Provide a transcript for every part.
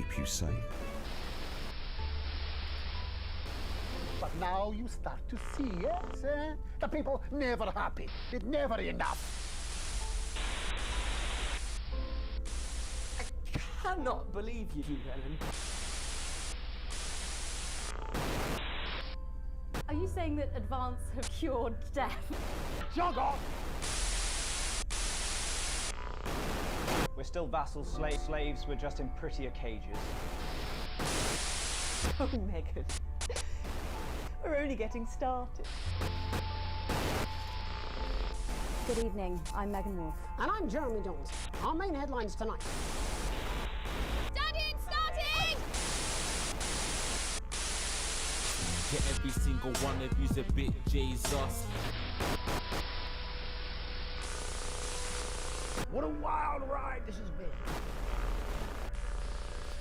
keep you safe. But now you start to see, yes? The people never happy. It never enough. I cannot believe you, Ellen. Are you saying that advance have cured death? Jog on! We're still vassals, slaves, we're just in prettier cages. Oh, Megan. We're only getting started. Good evening, I'm Megan Wolf. And I'm Jeremy Dawes. Our main headlines tonight. Starting! Get every single one of you's a bit Jesus. What a wild ride this has been.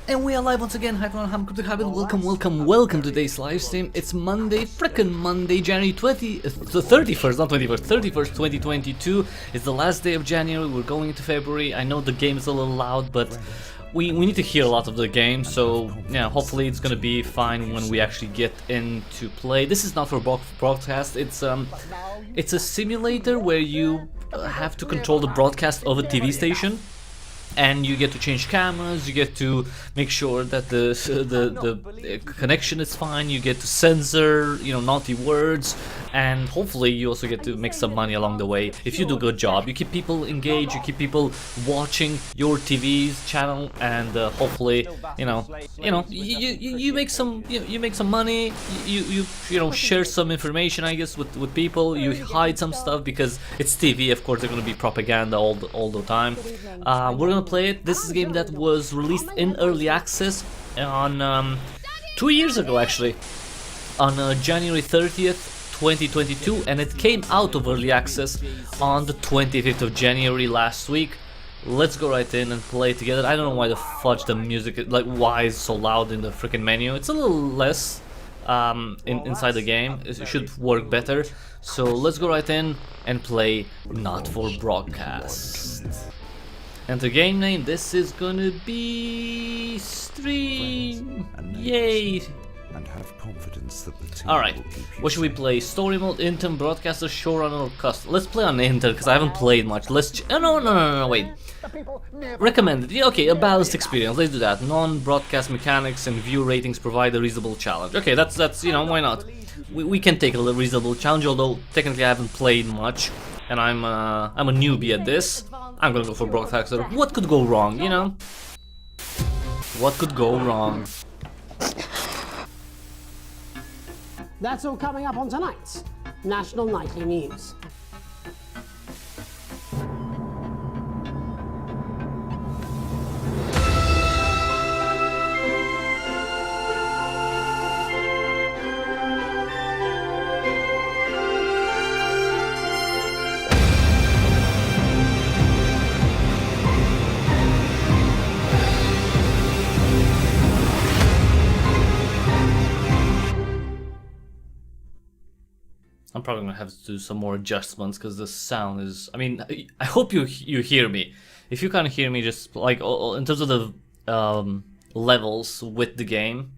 And we are live once again. Hi everyone, I'm Cryptic Hybrid. Welcome to today's live stream. It's Monday, frickin' Monday, January 31st, not 21st, 31st, 2022. It's the last day of January, we're going into February. I know the game is a little loud, but we need to hear a lot of the game, so yeah, hopefully it's gonna be fine when we actually get into play. This is not for broadcast, it's a simulator where you have to control the broadcast of a TV station. And you get to change cameras, you get to make sure that the connection is fine, you get to censor, naughty words, and hopefully you also get to make some money along the way. If you do a good job, you keep people engaged, you keep people watching your TV's channel, and hopefully, you make some money, you share some information, I guess, with people, you hide some stuff because it's TV, of course, they're gonna be propaganda all the time. We're gonna play it. This is a game that was released in early access on 2 years ago, actually, on January 30th, 2022, and it came out of early access on the 25th of January last week. Let's go right in and play it together. I don't know why the fudge the music, why it's so loud in the freaking menu. It's a little less inside the game. It should work better. So let's go right in and play Not For Broadcast. And the game name, this is gonna be Stream. Yay! And have confidence that the team Alright, will keep you what should we safe. play? Story mode, intern, broadcaster, showrunner, or custom? Let's play on intern because I haven't played much. Let's no, wait. Recommended. Yeah, okay, a balanced experience. Let's do that. Non-broadcast mechanics and view ratings provide a reasonable challenge. Okay, that's why not? We can take a little reasonable challenge, although technically I haven't played much, and I'm a newbie at this. I'm gonna go for broadcaster. What could go wrong, What could go wrong? That's all coming up on tonight's National Nightly News. I'm probably gonna have to do some more adjustments because the sound is. I mean, I hope you hear me. If you can't hear me, just like in terms of the levels with the game,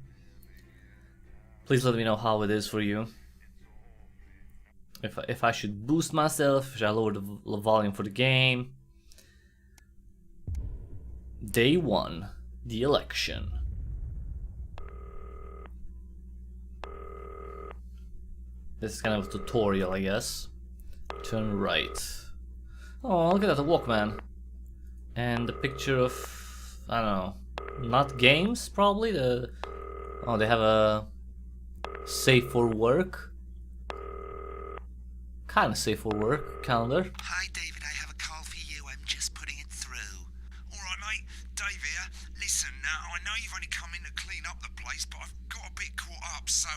please let me know how it is for you. If I should boost myself, should I lower the volume for the game? Day 1, the election. This is kind of a tutorial, I guess. Turn right. Oh, look at that, the Walkman. And the picture of, I don't know, not games, probably? Oh, they have a safe for work. Kind of safe for work calendar. Hi, David, I have a call for you. I'm just putting it through. All right, mate. Dave here. Listen, I know you've only come in to clean up the place, but I've got a bit caught up, so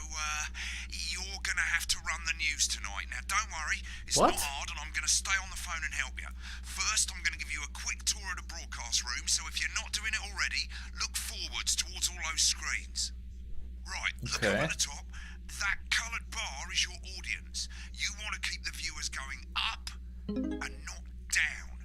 you're gonna have to run the news tonight. Now, don't worry, it's What? not hard, and I'm gonna stay on the phone and help you. First, I'm gonna give you a quick tour of the broadcast room, so if you're not doing it already, look forwards towards all those screens. Right, look up Okay. at the top. That coloured bar is your audience. You want to keep the viewers going up and not down.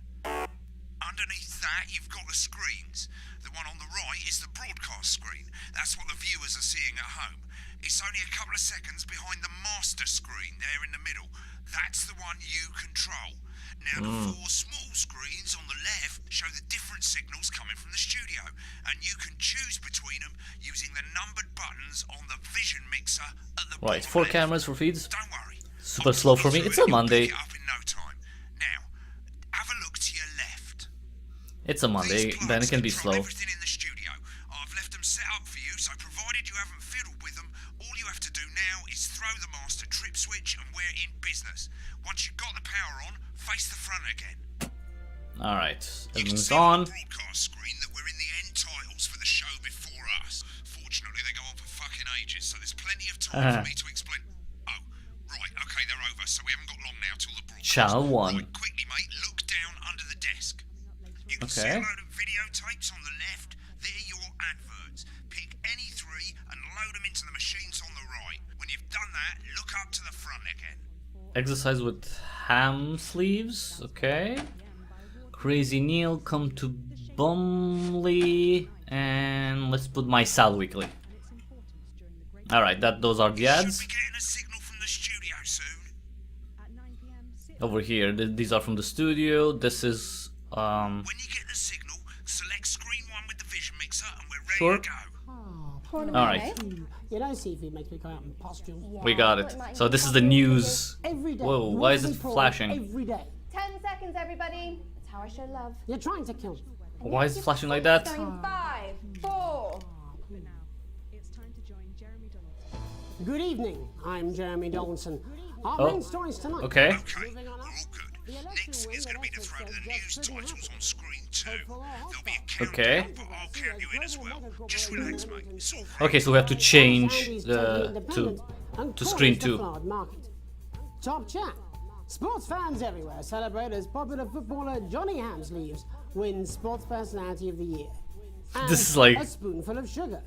Underneath that, you've got the screens. The one on the right is the broadcast screen. That's what the viewers are seeing at home. It's only a couple of seconds behind the master screen there in the middle. That's the one you control. Now, the 4 small screens on the left show the different signals coming from the studio, and you can choose between them using the numbered buttons on the vision mixer at the Right, bottom 4 left. cameras for feeds. Don't worry. Super slow for me. It's a Monday. Pick it up in no time. Now, have a look to your left. It's a Monday, These then it can be control slow. everything in the studio. I've left them set up for you, so provided you haven't fiddled with them, all you have to do now is throw the master trip switch and we're in business. Once you've got the power on, face the front again. Alright, You can everything's see on on. the broadcast screen that we're in the end titles for the show before us. Fortunately, they go on for fucking ages, so there's plenty of time for me to explain. Oh, right, okay, they're over, so we haven't got long now till the broadcast. Channel 1. Right, quickly, mate, look down under the desk. You can see a Okay. load of videotapes on the left. They're your adverts. Pick any 3 and load them into the machines on the right. When you've done that, look up to the front again. Exercise with ham sleeves, okay. Crazy Neil, come to Bumley, and let's put my Sal Weekly. Alright, those are the Should ads. be getting a signal from the studio soon. Over here, these are from the studio. This is, When you get the signal, select screen 1 with the vision mixer and we're ready Sure. to go. alright, You know, Sifu makes me go out in costume. we got it. So this is the news. Every day. Whoa, you why want is to it be prawned flashing? Every day. 10 seconds, everybody. That's how I show love. You're trying to kill me. Why is it flashing like that? Going 5, 4. Good evening. I'm Jeremy Donaldson. Our Oh, main stories tonight. okay. Okay, we're all good. Next is going to be to throw the news titles on screen 2. There'll be a countdown, Okay. but I'll count you in as well. Just relax, mate. It's all right. Okay, so we have to change Andy's totally the independent and to poised screen the 2. flowered market. Top chat. Sports fans everywhere celebrate as popular footballer Johnny Hamsleeves wins Sports Personality of the Year. And This is like- a spoonful of sugar.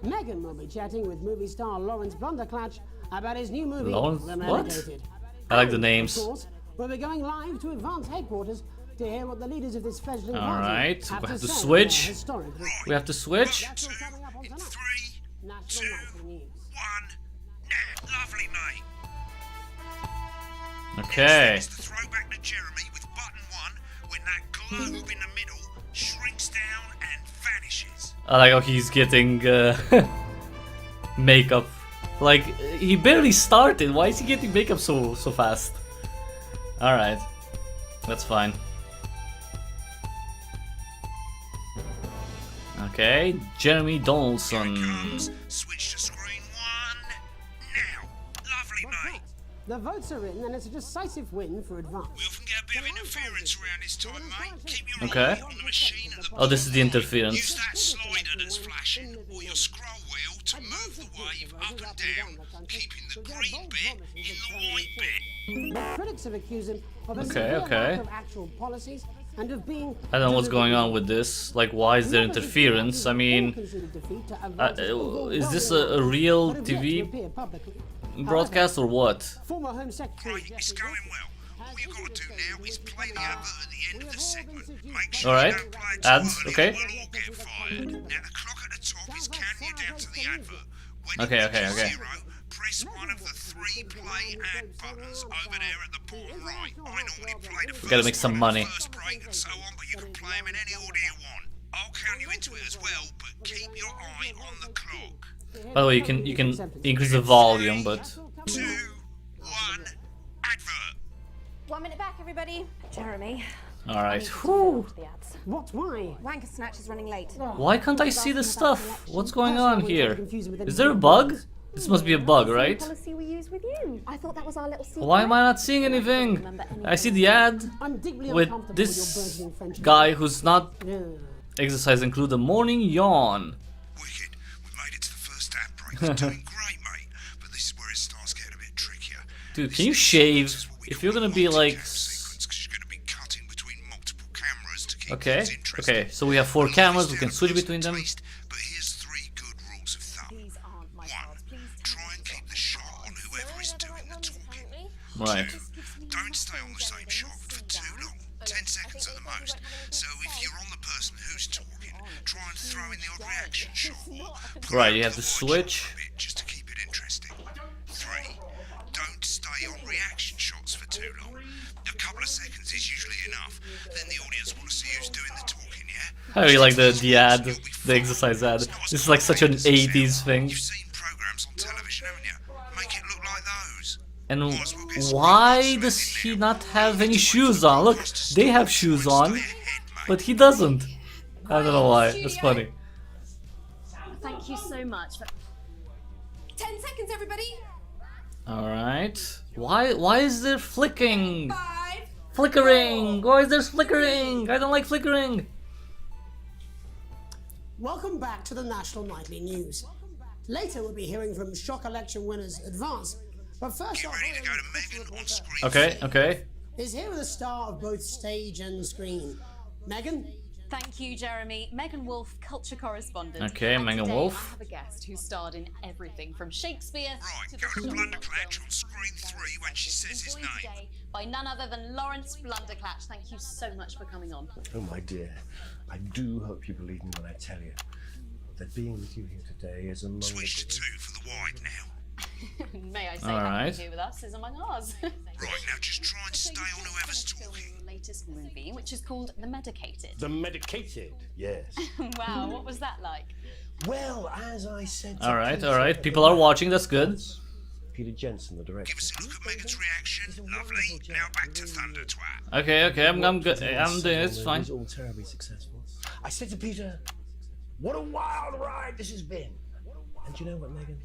Megan will be chatting with movie star Lawrence Blunderclatch about his new movie, Lawrence The what? Medicated. I like the And, names. Of course, we'll be going live to Advance headquarters to hear what the leaders of this fledgling All party right, have we have to say about switch. their historic victory. We have to switch. That's all coming up on In tonight. 3, National Night of the News. 1, now. Lovely, mate. Okay. It's the throwback to Jeremy with button 1 when that globe in the middle shrinks down and vanishes. I like how he's getting makeup. Like he barely started. Why is he getting makeup so fast? All right, that's fine. Okay, Jeremy Donaldson. Comes, switch to screen 1, now. Lovely, mate. The votes are in, and it's a decisive win for Advance. We often get a bit of interference around this time, mate. Keep your Okay. eye on the machine at the Oh, this is the bottom. interference. Use that slider that's flashing or your scroll wheel to move the wave up and down, keeping the green bit in the white bit. But critics have accused him of a Okay, severe okay. lack of actual policies and of being. I don't know what's going on with this. Like, why is there interference? I mean, is this a real TV broadcast or what? Former Home Secretary Right, it's Jeffrey going well. All you've got to do now is play the advert at the end of the segment. Make All sure right, you don't play it too ads, early okay. or we'll all get fired. Now the clock at the top is counting you down to the advert. When Okay, you okay, reach okay. 0, press one of the 3 play ad buttons over there at the bottom right. I normally play the We gotta make first some one, money. first break and so on, but you can play them in any order you want. I'll count you into it as well, but keep your eye on the clock. By the way, you can increase the volume, but 2, 1, advert. 1 minute back, everybody. Jeremy. all right. The ads. What? Why? Wanker Snatch is running late. Why can't I see the stuff? What's going on here? Is there a bug? This must be a bug, right? Policy we use with you. I thought that was our little secret. Why am I not seeing anything? I see the ad I'm deeply with uncomfortable with this your burgeoning friendship. guy who's not Ugh. exercise include a morning yawn. Wicked. We've made it to the first ad break. You're doing great, mate. But this is where it starts getting a bit trickier. Dude, can you shave? If you're gonna be like, Because you're going to be cutting between multiple cameras to keep okay, things interesting. okay. So we have 4 cameras. We can switch between them. But here's 3 good rules of thumb. These aren't my 1. cards. Please Try and keep the shot on whoever is doing the talking. Right. 2. Don't stay on the same shot for too long. 10 seconds at the most. So if you're on the person who's talking, try and throw in the odd reaction shot. Or Right, you have to put switch. a bit just to keep it interesting. 3, don't stay on reaction shots for too long. A couple of seconds is usually enough. Then the audience want to see who's doing the talking, yeah? I really like the ad, the exercise ad. This is like such an 80s thing. You've seen programs on television, haven't you? Make it look like those. And why does he not have any shoes on? Look, they have shoes on, but he doesn't. I don't know why. That's funny. Thank you so much. 10 seconds, everybody. All right. Why is there flicking? 5. Flickering. Why is there flickering? I don't like flickering. Welcome back to the National Nightly News. Later we'll be hearing from shock election winners Advance, but first Get off, ready to go to Megan on screen. Okay, 4. okay. is here with a star of both stage and screen. Megan? Thank you, Jeremy. Megan Wolf, culture correspondent. Okay, And Megan today Wolf. I have a guest who starred in everything from Shakespeare Right, to go the to Shop Blunderclatch film. on screen 3 when she says his Joined name. today by none other than Lawrence Blunderclatch. Thank you so much for coming on. Oh, my dear, I do hope you believe me when I tell you that being with you here today is among Switch to 2 for the wide now. May I say, All having right. to do with us is among ours. Right, now just try and So stay you on just whoever's finished filming talking. your latest movie, which is called The Medicated. The medicated, yes. Wow, what was that like? Well, as I said to All right, Peter all right. at People the are watching. That's good. Peter Jensen, the director. Give us a look at Megan's reaction. Lovely. Now back to Thunder Twat. Okay, okay. I'm good. I'm doing it. It's fine. It was all terribly successful. I said to Peter, what a wild ride this has been. And you know what, Megan?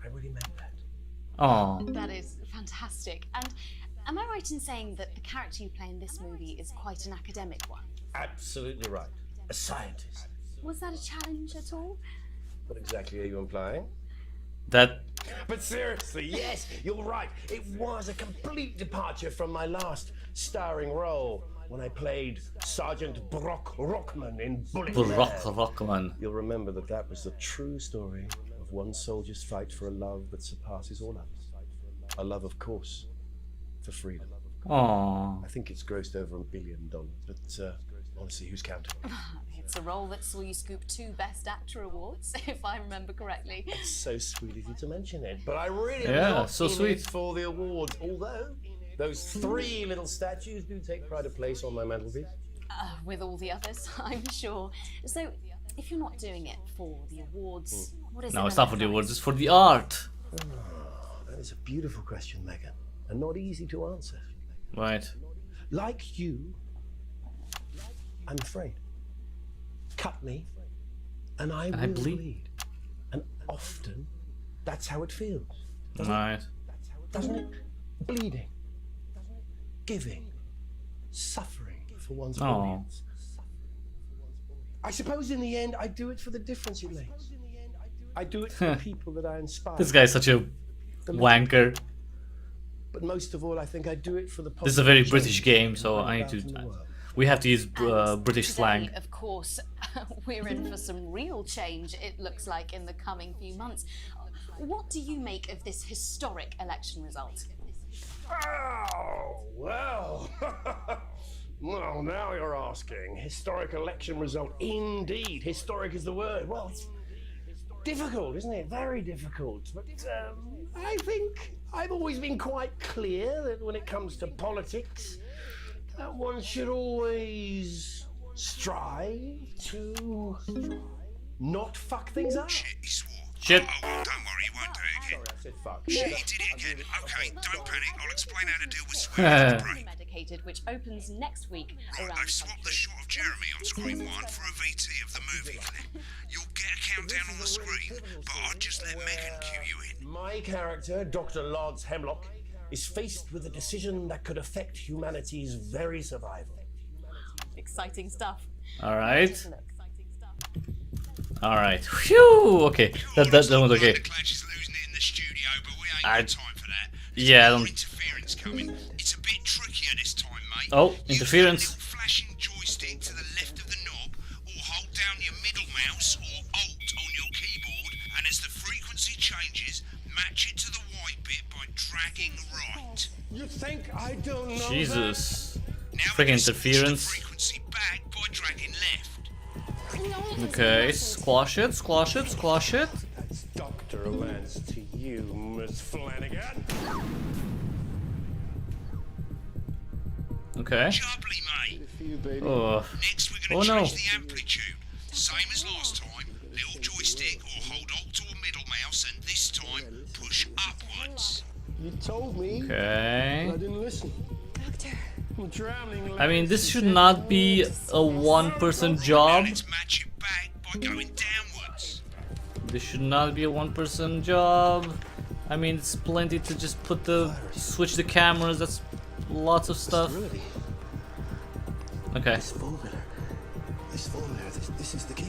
I really meant that. Oh, That is fantastic. And am I right in saying that the character you play in this movie is quite an academic one? Absolutely right. A scientist. Was that a challenge at all? What exactly are you implying? that. But seriously, yes, you're right. It was a complete departure from my last starring role when I played Sergeant Brock Rockman in Bullet Brock Man. Rockman. You'll remember that that was the true story of one soldier's fight for a love that surpasses all others. A love, of course, for freedom. Oh. I think it's grossed over $1 billion, but honestly, who's counting? It's a role that saw you scoop 2 Best Actor awards, if I remember correctly. It's so sweet of you to mention it, but I really Yeah, am not so in sweet. it for the awards, although those 3 little statues do take pride of place on my mantelpiece. With all the others, I'm sure. So, if you're not doing it for the awards, what is it? No, it's then not for the that awards. drives It's for the art. That is a beautiful question, Megan, and not easy to answer. Right. Like you, I'm afraid. Cut me, and I will bleed. And often, that's how it feels. Right. Doesn't it? Bleeding, giving, suffering for one's Oh. audience. I suppose in the end, I do it for the difference it makes. I do it for the people that I inspire. This guy's such a wanker. But most of all, I think I do it for the. This is a very positive British change game, that so bring I need about in the to. world. We have to use And British today, slang. Of course, we're in for some real change, it looks like, in the coming few months. What do you make of this historic election result? Oh, well. Well, now you're asking. Historic election result. Indeed. Historic is the word. Well, it's difficult, isn't it? Very difficult. But I think I've always been quite clear that when it comes to politics, that one should always strive to not fuck things up. Shit, he swore. Shit. Oh, well, don't worry, he won't do it again. Sorry, I said fuck. Shit, he did it again. Okay, don't panic. I'll explain how to deal with swearing in the break. Medicated, which opens next week Right, around they've swapped the shot of Jeremy on screen 1 for a VT of the movie clip. You'll get a countdown on the screen, but I'll just let Megan cue you in. My character, Dr. Lance Hemlock, is faced with a decision that could affect humanity's very survival. exciting stuff. All right. All right. Phew. Okay. That was okay. Blunderclatch is losing it in the studio, but we ain't I- got time for that. Yeah, I More don't. interference coming. It's a bit trickier this time, mate. Oh, Use interference. that little flashing joystick to the left of the knob, or hold down your middle mouse or Alt on your keyboard, and as the frequency changes, match it to the white bit by dragging right. You think I don't know Jesus. Now Freaking we can switch the interference. frequency back by dragging left. that? No, Okay, squash it, squash it, squash it. That's Dr. Lance to you, Miss Flanagan. Okay. Jubbly, mate. Oh. Next, we're Oh going to no. change the amplitude. Same as last time. Little joystick or hold Alt or middle mouse, and this time push upwards. You told me. Okay. I didn't listen. Doctor. I'm drowning. I mean, this should not be a one-person job. Now let's match it back by going downwards. This should not be a one-person job. I mean, it's plenty to just put switch the cameras. That's lots of stuff. Okay. This formula, this is the key.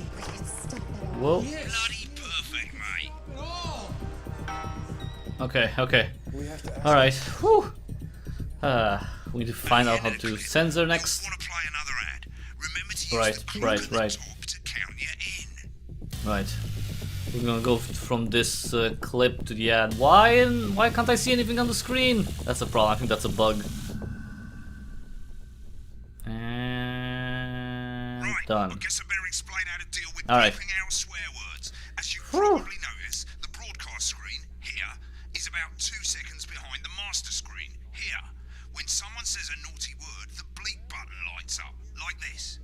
Whoa. Bloody perfect, mate. Okay, okay. Alright. Whew. We need to find out how to censor next. Want to play another ad? Remember to use Right, the clock right, at the right. top to count you in. Right. We're gonna go from this clip to the ad. Why can't I see anything on the screen? That's a problem. I think that's a bug. And done. I guess I better explain how to deal with All right. bleeping out swear words. As you probably notice, the broadcast screen here is about 2 seconds behind the master screen here. When someone says a naughty word, the bleep button lights up like this.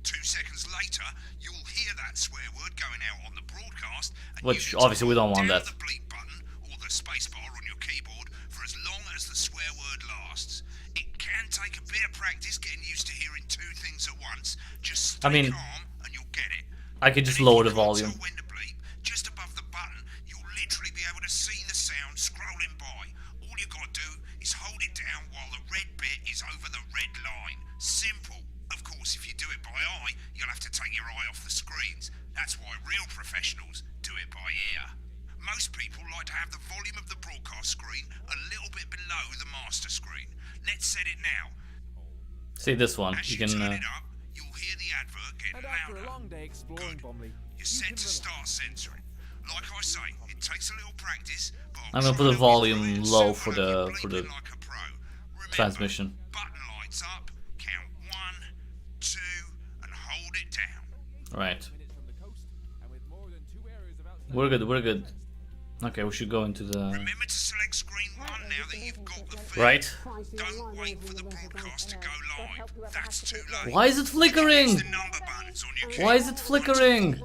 2 seconds later, you'll hear that swear word going out on the broadcast, and Which you need to obviously we don't hold want down that. the bleep button or the space bar on your keyboard for as long as the swear word lasts. It can take a bit of practice getting used to hearing 2 things at once. Just stay I mean, calm and you'll get it. I could just And if lower you the can't volume. tell when to bleep, just above the button, you'll literally be able to see the sound scrolling by. All you gotta do is hold it down while the red bit is over the red line. Simple. Of course, if you do it by eye, you'll have to take your eye off the screens. That's why real professionals do it by ear. Most people like to have the volume of the broadcast screen a little bit below the master screen. Let's set it now. See this one. As You you can. turn it up, you'll hear the advert getting louder. Good. You're set to start censoring. Like I say, it takes a little practice, but I'm gonna put the volume low for the transmission. Button lights up, count 1, 2, and hold it down. Right. We're good. We're good. Okay, we should go into the. Remember to select screen 1 now that you've got the feed. Right. Don't wait for the broadcast to go live. That's too late. Why is it flickering? The number buttons on your Why is it flickering?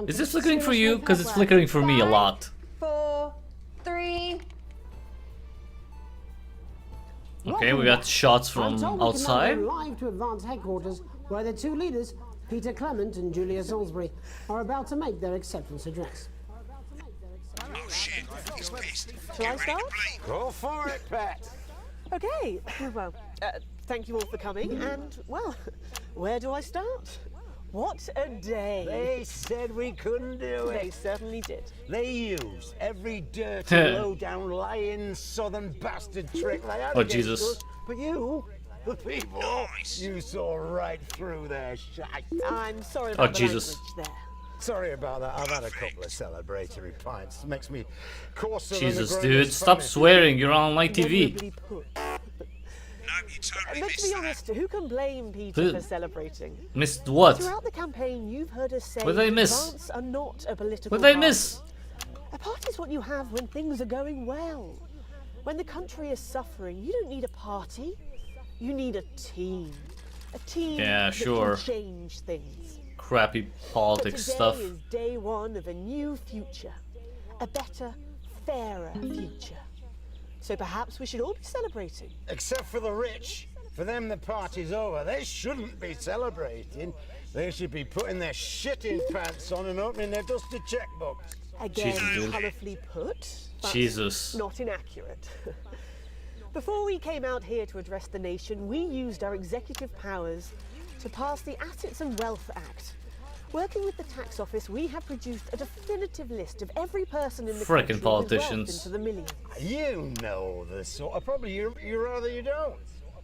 Is it flickering for you? Because it's flickering for me a lot. 4, 3. Okay, we got shots from outside. Live to Advanced Headquarters, where the 2 leaders, Peter Clement and Julia Salisbury, are about to make their acceptance address. Oh shit, he's pissed. Shall I start? Go for it, Pat. Okay, well, thank you all for coming, and, well, where do I start? What a day! They said we couldn't do They it. certainly did. They used every dirty, low-down, lying, southern bastard trick they had Oh, against Jesus. us. But you, the people, you saw right through their shite. I'm sorry Oh, about the Jesus. language there. Sorry about that. I've had a couple of celebratory pints. Makes me coarser Jesus, than the dude, greatest stop Spanish. swearing. You're on my TV. Admirably put. No, you totally Let's missed be that. honest, who can blame Peter Who? for celebrating? Missed what? Throughout the campaign, you've heard us say What did I miss? advance are not a political What did I party. miss? A party's what you have when things are going well. When the country is suffering, you don't need a party. You need a team. A team Yeah, that sure. can change things. Crappy But politics today stuff. is day 1 of a new future. A better, fairer future. So perhaps we should all be celebrating. Except for the rich. For them, the party's over. They shouldn't be celebrating. They should be putting their shitting pants on and opening their dusty checkbooks. Again, Jesus, dude. colourfully put, but Jesus. not inaccurate. Before we came out here to address the nation, we used our executive powers to pass the Assets and Wealth Act. Working with the tax office, we have produced a definitive list of every person in the Frickin' country with politicians. wealth into the millions. You know the sort of. Probably you rather you don't.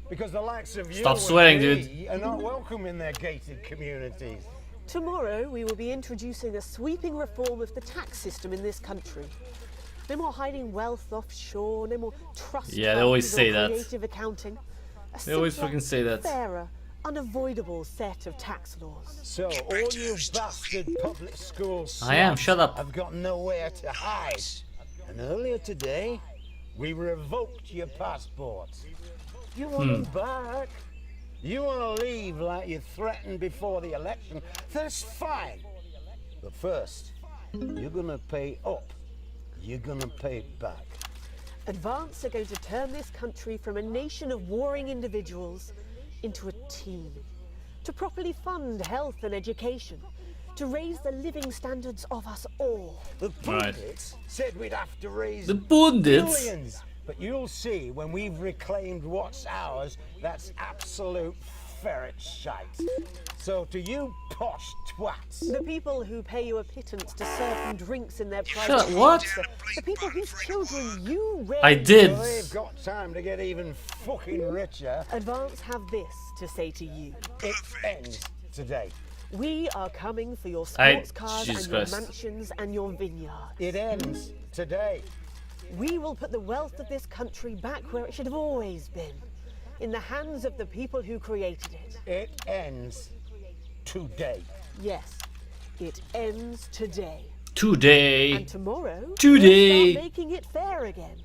Because the likes of you Stop and swearing, me dude. are not welcome in their gated communities. Tomorrow, we will be introducing a sweeping reform of the tax system in this country. No more hiding wealth offshore, no more trust Yeah, they always funds or say that. creative accounting. A They always simpler, fucking say that. Fairer, unavoidable set of tax laws. So all you bastard public school I am, shut up. have got nowhere to hide. And earlier today, we revoked your passports. You want them back? You want to leave like you threatened before the election? That's fine. But first, you're gonna pay up. You're gonna pay back. Advance are going to turn this country from a nation of warring individuals into a team. To properly fund health and education. To raise the living standards of us all. The pundits said we'd have to raise The pundits? billions. But you'll see when we've reclaimed what's ours, that's absolute ferret shite. So to you posh twats. The people who pay you a pittance to serve them drinks in their private Shut up, what? homes, the people whose children you raised. I did. Well, they've got time to get even fucking richer. Advance have this to say to you. It ends today. We are coming for your sports cars Jesus and your Christ. mansions and your vineyards. It ends today. We will put the wealth of this country back where it should have always been. In the hands of the people who created it. It ends today. Yes, it ends today. Today. And tomorrow, Today. we'll start making it fair again.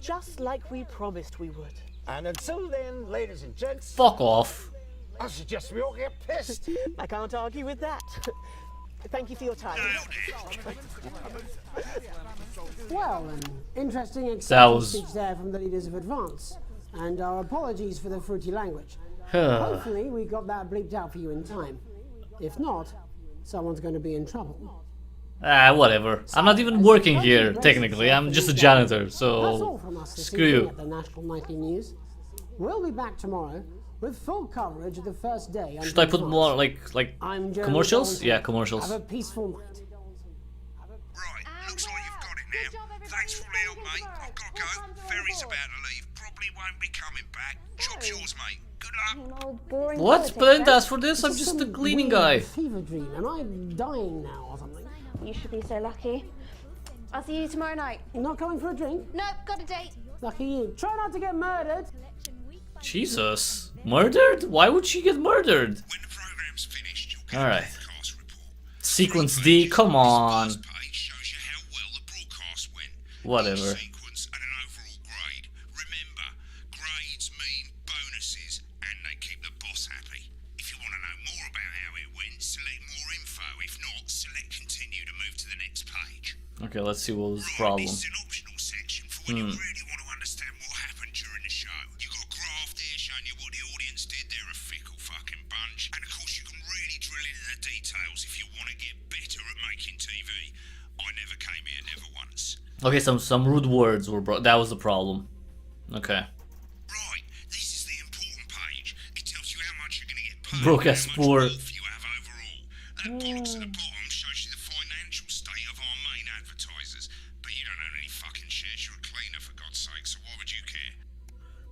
Just like we promised we would. And until then, ladies and gents, Fuck off. I suggest we all get pissed. I can't argue with that. Thank you for your time. Well, an interesting That exciting was- speech there from the leaders of Advance. And our apologies for the fruity language. Hopefully we got that bleeped out for you in time. If not, someone's going to be in trouble. Whatever. I'm not even working here, technically. I'm just a janitor, That's all so from us this screw evening you. at the National Nightly News. We'll be back tomorrow with full coverage of the first day. Should I put more like I'm Jeremy commercials? Johnson. Yeah, commercials. Have a peaceful night. Right, looks like you've got it now. Thanks for all the help, mate. I've got to go. Ferry's about to leave. Probably won't be coming back. Job's yours, mate. Good luck. What? But I didn't ask for this. I'm just a cleaning guy. Fever dream. Am I dying now or something? You should be so lucky. I'll see you tomorrow night. Not coming for a drink? Nope, got a date. Lucky you. Try not to get murdered. Jesus. Murdered? Why would she get murdered? When the program's finished, you'll get Alright. a broadcast report. Sequence D, come on. This page shows you how well the broadcast went. Whatever. Each sequence and an overall grade. Remember, grades mean bonuses, and they keep the boss happy. If you want to know more about how it went, select more info. If not, select continue to move to the next page. Okay, let's see what was the Right, problem. this is an optional section for when you really want to understand what happened during the show. You got a graph there showing you what the audience did. They're a fickle fucking bunch. And of course, you can really drill into the details if you want to get better at making TV. I never came here, never once. Okay, some rude words were brought. That was the problem. Okay. Right, this is the important page. It tells you how much you're going to get paid. Broke and as how much poor. wealth you have overall. That box at the bottom shows you the financial state of our main advertisers. But you don't own any fucking shares. You're a cleaner, for God's sake, so why would you care?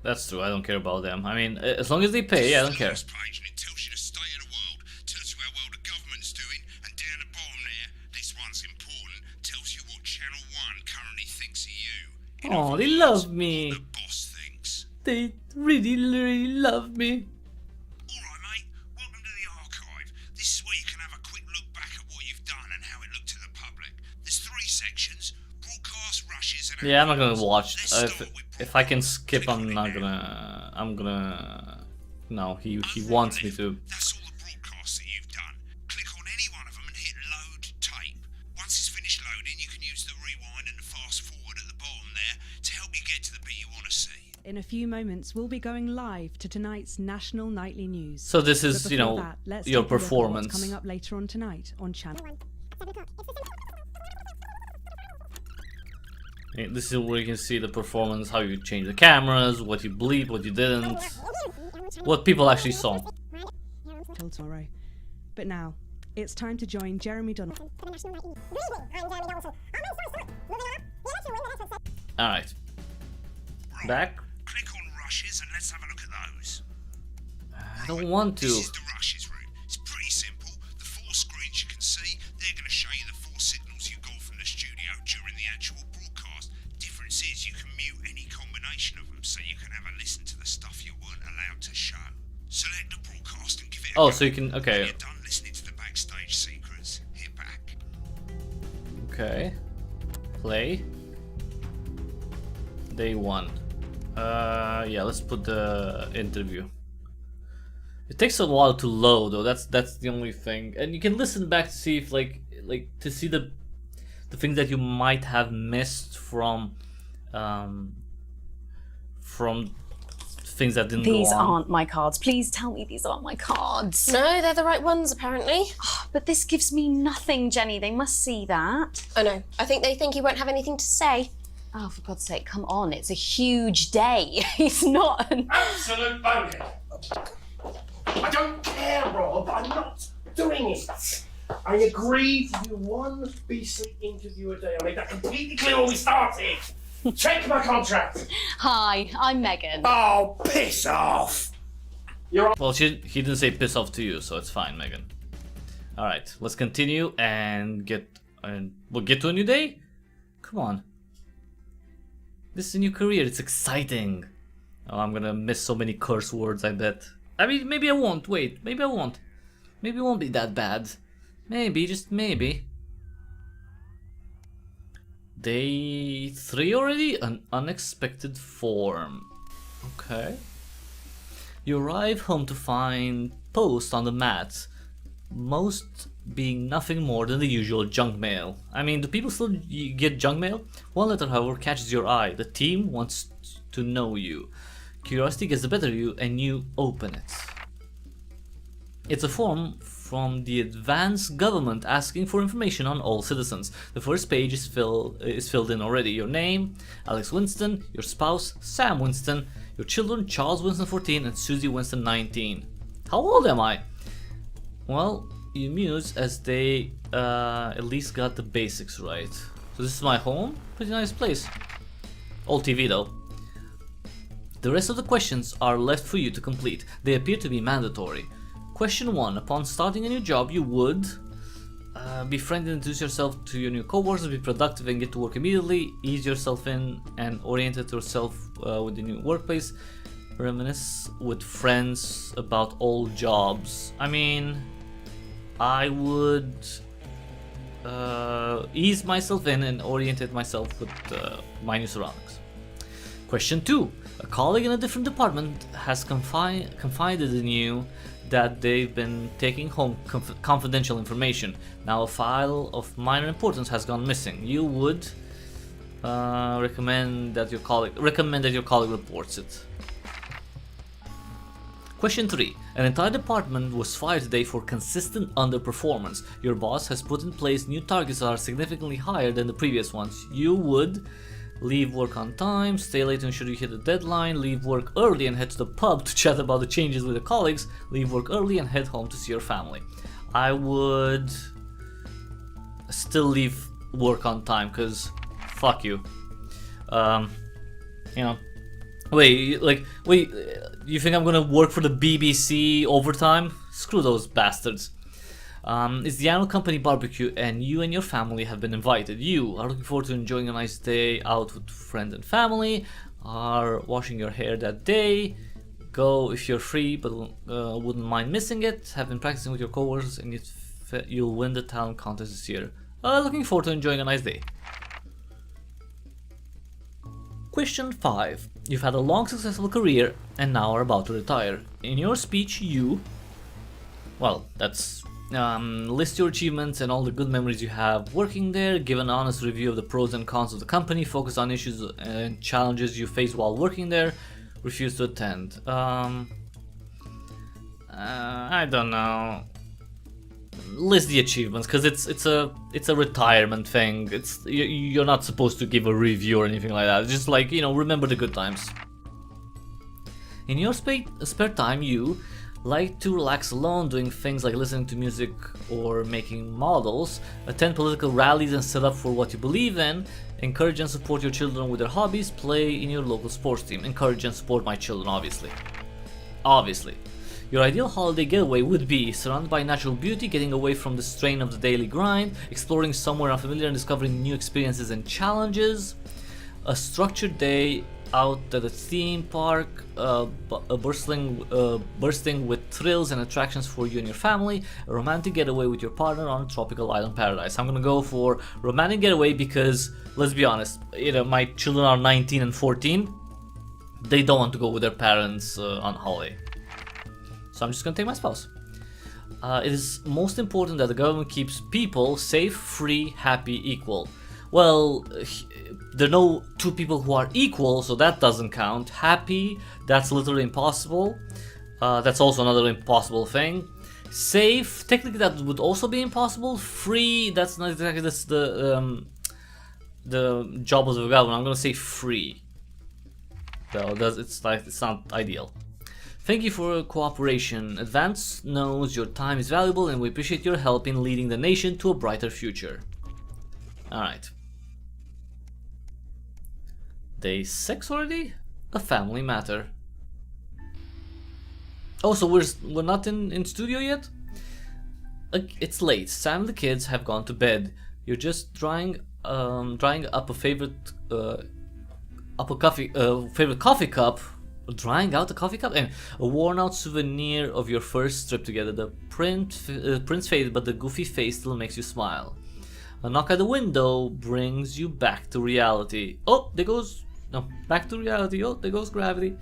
That's true. I don't care about them. I mean, as long as they pay, I don't care. This page, and it tells you the state of the world, tells you how well the government's doing, and down the bottom there, this one's important, tells you what Channel 1 currently thinks of you. In Oh, other they words, love me. The boss thinks. They really, really love me. Alright, mate, welcome to the archive. This is where you can have a quick look back at what you've done and how it looked to the public. There's 3 sections: broadcast, rushes, and Yeah, I'm not gonna watch. Let's start with If I can skip, I'm not gonna. I'm gonna. No, he wants me to. That's all the broadcasts that you've done. Click on any one of them and hit load tape. Once it's finished loading, you can use the rewind and the fast forward at the bottom there to help you get to the bit you want to see. In a few moments, we'll be going live to tonight's National Nightly News. So this is, But you before know, that, let's your take a look at what's performance. coming up later on tonight on Channel. This is where you can see the performance, how you change the cameras, what you bleep, what you didn't, what people actually saw. Till tomorrow. But now, it's time to join Jeremy Donald. Alright. Back? Click on rushes and let's have a look at those. I don't want to. This is the rushes route. It's pretty simple. The 4 screens you can see, they're going to show you the 4 signals you got from the studio during the actual broadcast. Difference is you can mute any combination of them, so you can have a listen to the stuff you weren't allowed to show. Select the broadcast and give it a Oh, go. so you can, okay. When you're done listening to the backstage secrets, hit back. Okay. Play. Day 1. Yeah, let's put the interview. It takes a while to load though, that's the only thing. And you can listen back to see if like to see the things that you might have missed from things that didn't These go on. aren't my cards. Please tell me these aren't my cards. No, they're the right ones, apparently. But this gives me nothing, Jenny. They must see that. Oh no, I think they think you won't have anything to say. Oh, for God's sake, come on. It's a huge day. He's not an... Absolute bonehead. I don't care, Rob. I'm not doing it. I agreed to do one BC interview a day. I made that completely clear when we started. Check my contract. Hi, I'm Megan. Oh, piss off. Well, he didn't say piss off to you, so it's fine, Megan. Alright, let's continue and we'll get to a new day? Come on. This is a new career, it's exciting. Oh, I'm gonna miss so many curse words, I bet. I mean, maybe I won't, wait, maybe I won't. Maybe it won't be that bad. Maybe, just maybe. Day 3 already? An unexpected form. Okay. You arrive home to find posts on the mat, most being nothing more than the usual junk mail. I mean, do people still get junk mail? One letter, however, catches your eye. The team wants to know you. Curiosity gets the better of you and you open it. It's a form from the advanced government asking for information on all citizens. The first page is filled in already. Your name, Alex Winston, your spouse, Sam Winston, your children, Charles Winston 14 and Susie Winston 19. How old am I? Well, you muse as they at least got the basics right. So this is my home, pretty nice place. Old TV though. The rest of the questions are left for you to complete. They appear to be mandatory. Question 1. Upon starting a new job, you would be friendly and introduce yourself to your new coworkers, be productive and get to work immediately, ease yourself in and orient yourself with the new workplace, reminisce with friends about old jobs. I mean, I would ease myself in and orientate myself with my new surroundings. Question 2. A colleague in a different department has confided in you that they've been taking home confidential information. Now a file of minor importance has gone missing. You would recommend that your colleague reports it. Question 3. An entire department was fired today for consistent underperformance. Your boss has put in place new targets that are significantly higher than the previous ones. You would leave work on time, stay late to ensure you hit the deadline, leave work early and head to the pub to chat about the changes with the colleagues, leave work early and head home to see your family. I would still leave work on time, cause fuck you. You know. Wait, you think I'm gonna work for the BBC overtime? Screw those bastards. It's the annual company barbecue and you and your family have been invited. You are looking forward to enjoying a nice day out with friends and family, are washing your hair that day, go if you're free but wouldn't mind missing it, have been practicing with your coworkers and you'll win the talent contest this year. Looking forward to enjoying a nice day. Question 5. You've had a long successful career and now are about to retire. In your speech list your achievements and all the good memories you have working there, give an honest review of the pros and cons of the company, focus on issues and challenges you faced while working there, refuse to attend. I don't know. List the achievements, because it's a retirement thing. You're not supposed to give a review or anything like that. It's just like, remember the good times. In your spare time, you like to relax alone, doing things like listening to music or making models, attend political rallies and set up for what you believe in, encourage and support your children with their hobbies, play in your local sports team. Encourage and support my children, obviously. Your ideal holiday getaway would be surrounded by natural beauty, getting away from the strain of the daily grind, exploring somewhere unfamiliar and discovering new experiences and challenges. A structured day out at a theme park, bursting with thrills and attractions for you and your family. A romantic getaway with your partner on a tropical island paradise. I'm gonna go for romantic getaway because, let's be honest, you know, my children are 19 and 14. They don't want to go with their parents on holiday. So I'm just gonna take my spouse. It is most important that the government keeps people safe, free, happy, equal. Well, there are no two people who are equal, so that doesn't count. Happy, that's literally impossible. That's also another impossible thing. Safe, technically that would also be impossible. Free, that's not exactly the job of the government. I'm gonna say free. So it's not ideal. Thank you for your cooperation. Advance knows your time is valuable and we appreciate your help in leading the nation to a brighter future. Alright. Day 6 already? A family matter. Oh, so we're not in studio yet? It's late. Sam and the kids have gone to bed. You're just drying up a favorite coffee cup. Drying out a coffee cup and a worn out souvenir of your first trip together. The print's faded, but the goofy face still makes you smile. A knock at the window brings you back to reality. Oh, there goes... No, back to reality. Oh, there goes gravity.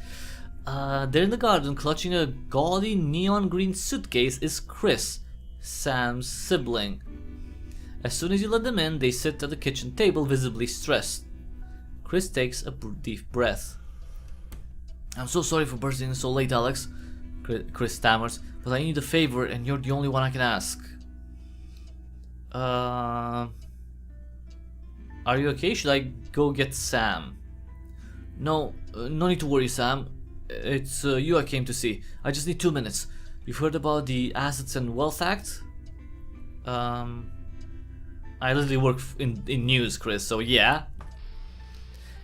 There in the garden, clutching a gaudy neon green suitcase, is Chris, Sam's sibling. As soon as you let them in, they sit at the kitchen table, visibly stressed. Chris takes a deep breath. I'm so sorry for bursting in so late, Alex, Chris stammers, but I need a favor and you're the only one I can ask. Are you okay? Should I go get Sam? No, no need to worry, Sam. It's you I came to see. I just need 2 minutes. You've heard about the Assets and Wealth Act? I literally work in news, Chris, so yeah.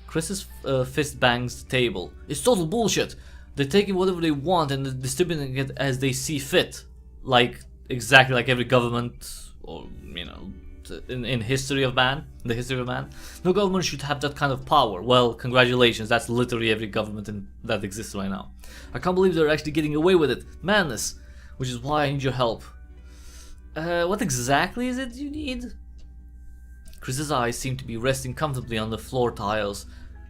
Chris's fist bangs the table. It's total bullshit. They're taking whatever they want and distributing it as they see fit. Like, exactly like every government, or, you know, in history of man, the history of man. No government should have that kind of power. Well, congratulations, that's literally every government that exists right now. I can't believe they're actually getting away with it. Madness. Which is why I need your help. What exactly is it you need? Chris's eyes seem to be resting comfortably on the floor tiles.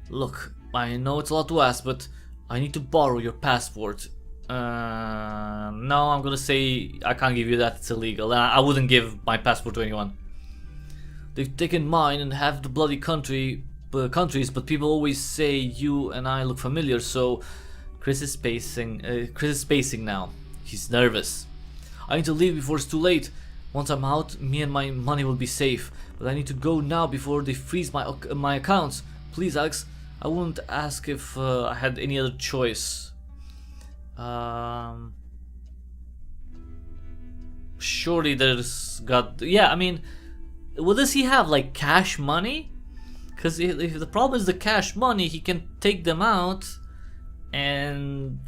Look, I know it's a lot to ask, but I need to borrow your passport. No, I'm gonna say I can't give you that, it's illegal. I wouldn't give my passport to anyone. They've taken mine and half the bloody countries, but people always say you and I look familiar, so Chris is spacing now. He's nervous. I need to leave before it's too late. Once I'm out, me and my money will be safe. But I need to go now before they freeze my accounts. Please, Alex, I wouldn't ask if I had any other choice. Surely there's got... Yeah, I mean, well, does he have, like, cash money? Because if the problem is the cash money, he can take them out and...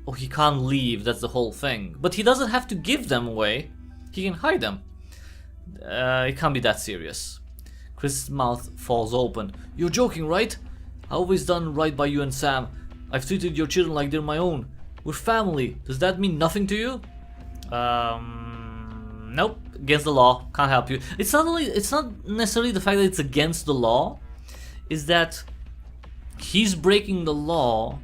Oh, he can't leave, that's the whole thing. But he doesn't have to give them away. He can hide them. It can't be that serious. Chris's mouth falls open. You're joking, right? I've always done right by you and Sam. I've treated your children like they're my own. We're family. Does that mean nothing to you? Nope. Against the law. Can't help you. It's not necessarily the fact that it's against the law. Is that he's breaking the law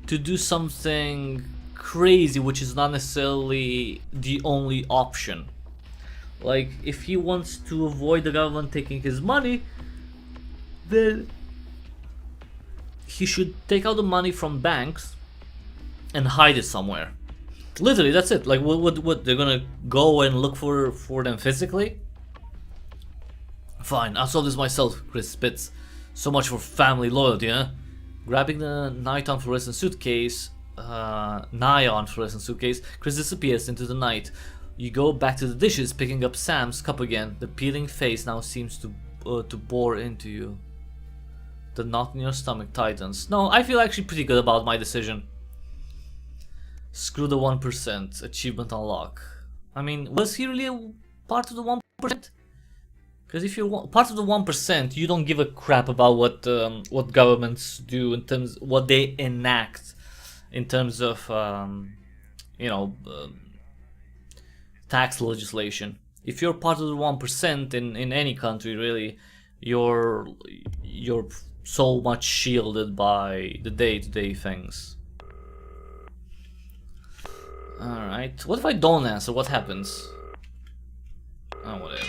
to do something crazy, which is not necessarily the only option. Like, if he wants to avoid the government taking his money, then he should take out the money from banks and hide it somewhere. Literally, that's it. Like, what they're gonna go and look for them physically? Fine, I'll solve this myself, Chris spits. So much for family loyalty, huh? Grabbing the nigh-on fluorescent suitcase, Chris disappears into the night. You go back to the dishes, picking up Sam's cup again. The peeling face now seems to bore into you. The knot in your stomach tightens. No, I feel actually pretty good about my decision. Screw the 1%. Achievement unlock. I mean, was he really a part of the 1%? Because if you're part of the 1%, you don't give a crap about what governments do in terms what they enact in terms of tax legislation. If you're part of the 1% in any country, really, you're so much shielded by the day-to-day things. All right. What if I don't answer? What happens? Oh, whatever.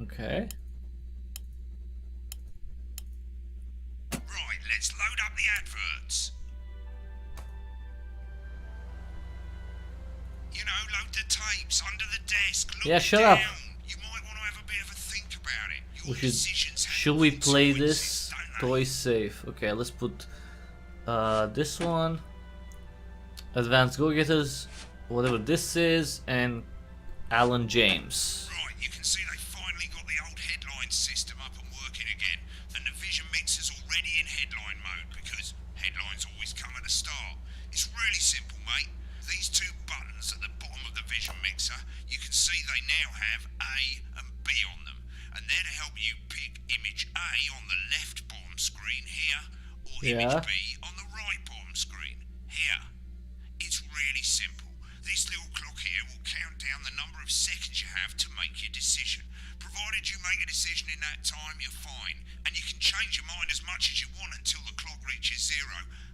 Okay. Right, let's load up the adverts. You know, load the tapes under the desk. Look yeah, shut down. up. You might want to have a bit of a think about it. We should we play this toy safe? Okay, let's put this one, Advanced Go-Getters, whatever this is, and Alan James. Right, you can see they finally got the old headline system up and working again, and the vision mixer's already in headline mode because headlines always come at the start. It's really simple, mate. These two buttons at the bottom of the vision mixer, you can see they now have A and B on them, and they're to help you pick image A on the left bottom screen here, or image B on the right bottom screen here. It's really simple. This little clock here will count down the number of seconds you have to make your decision. Provided you make a decision in that time, you're fine. And you can change your mind as much as you want until the clock reaches 0.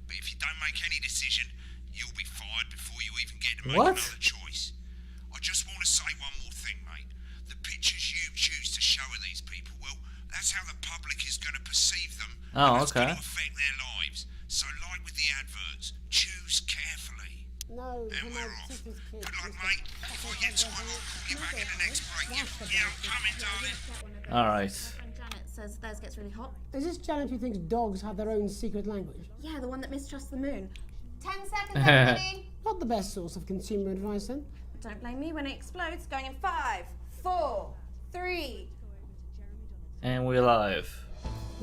But if you don't make any decision, you'll be fired before you even get to make another choice. I just want to say one more thing, mate. The pictures you choose to show of these people, well, that's how the public is going to perceive them. Oh, and it's okay. going to affect their lives. So like with the adverts, choose carefully. No, and we're off. Good luck, mate. If I get time, I'll call you back in the next break. Yeah, I'm coming, darling. Alright. Janet says theirs gets really hot. Is this Janet who thinks dogs have their own secret language? Yeah, the one that mistrusts the moon. 10 seconds, everybody. Not the best source of consumer advice, then. Don't blame me when it explodes. Going in 5, 4, 3. And we're live.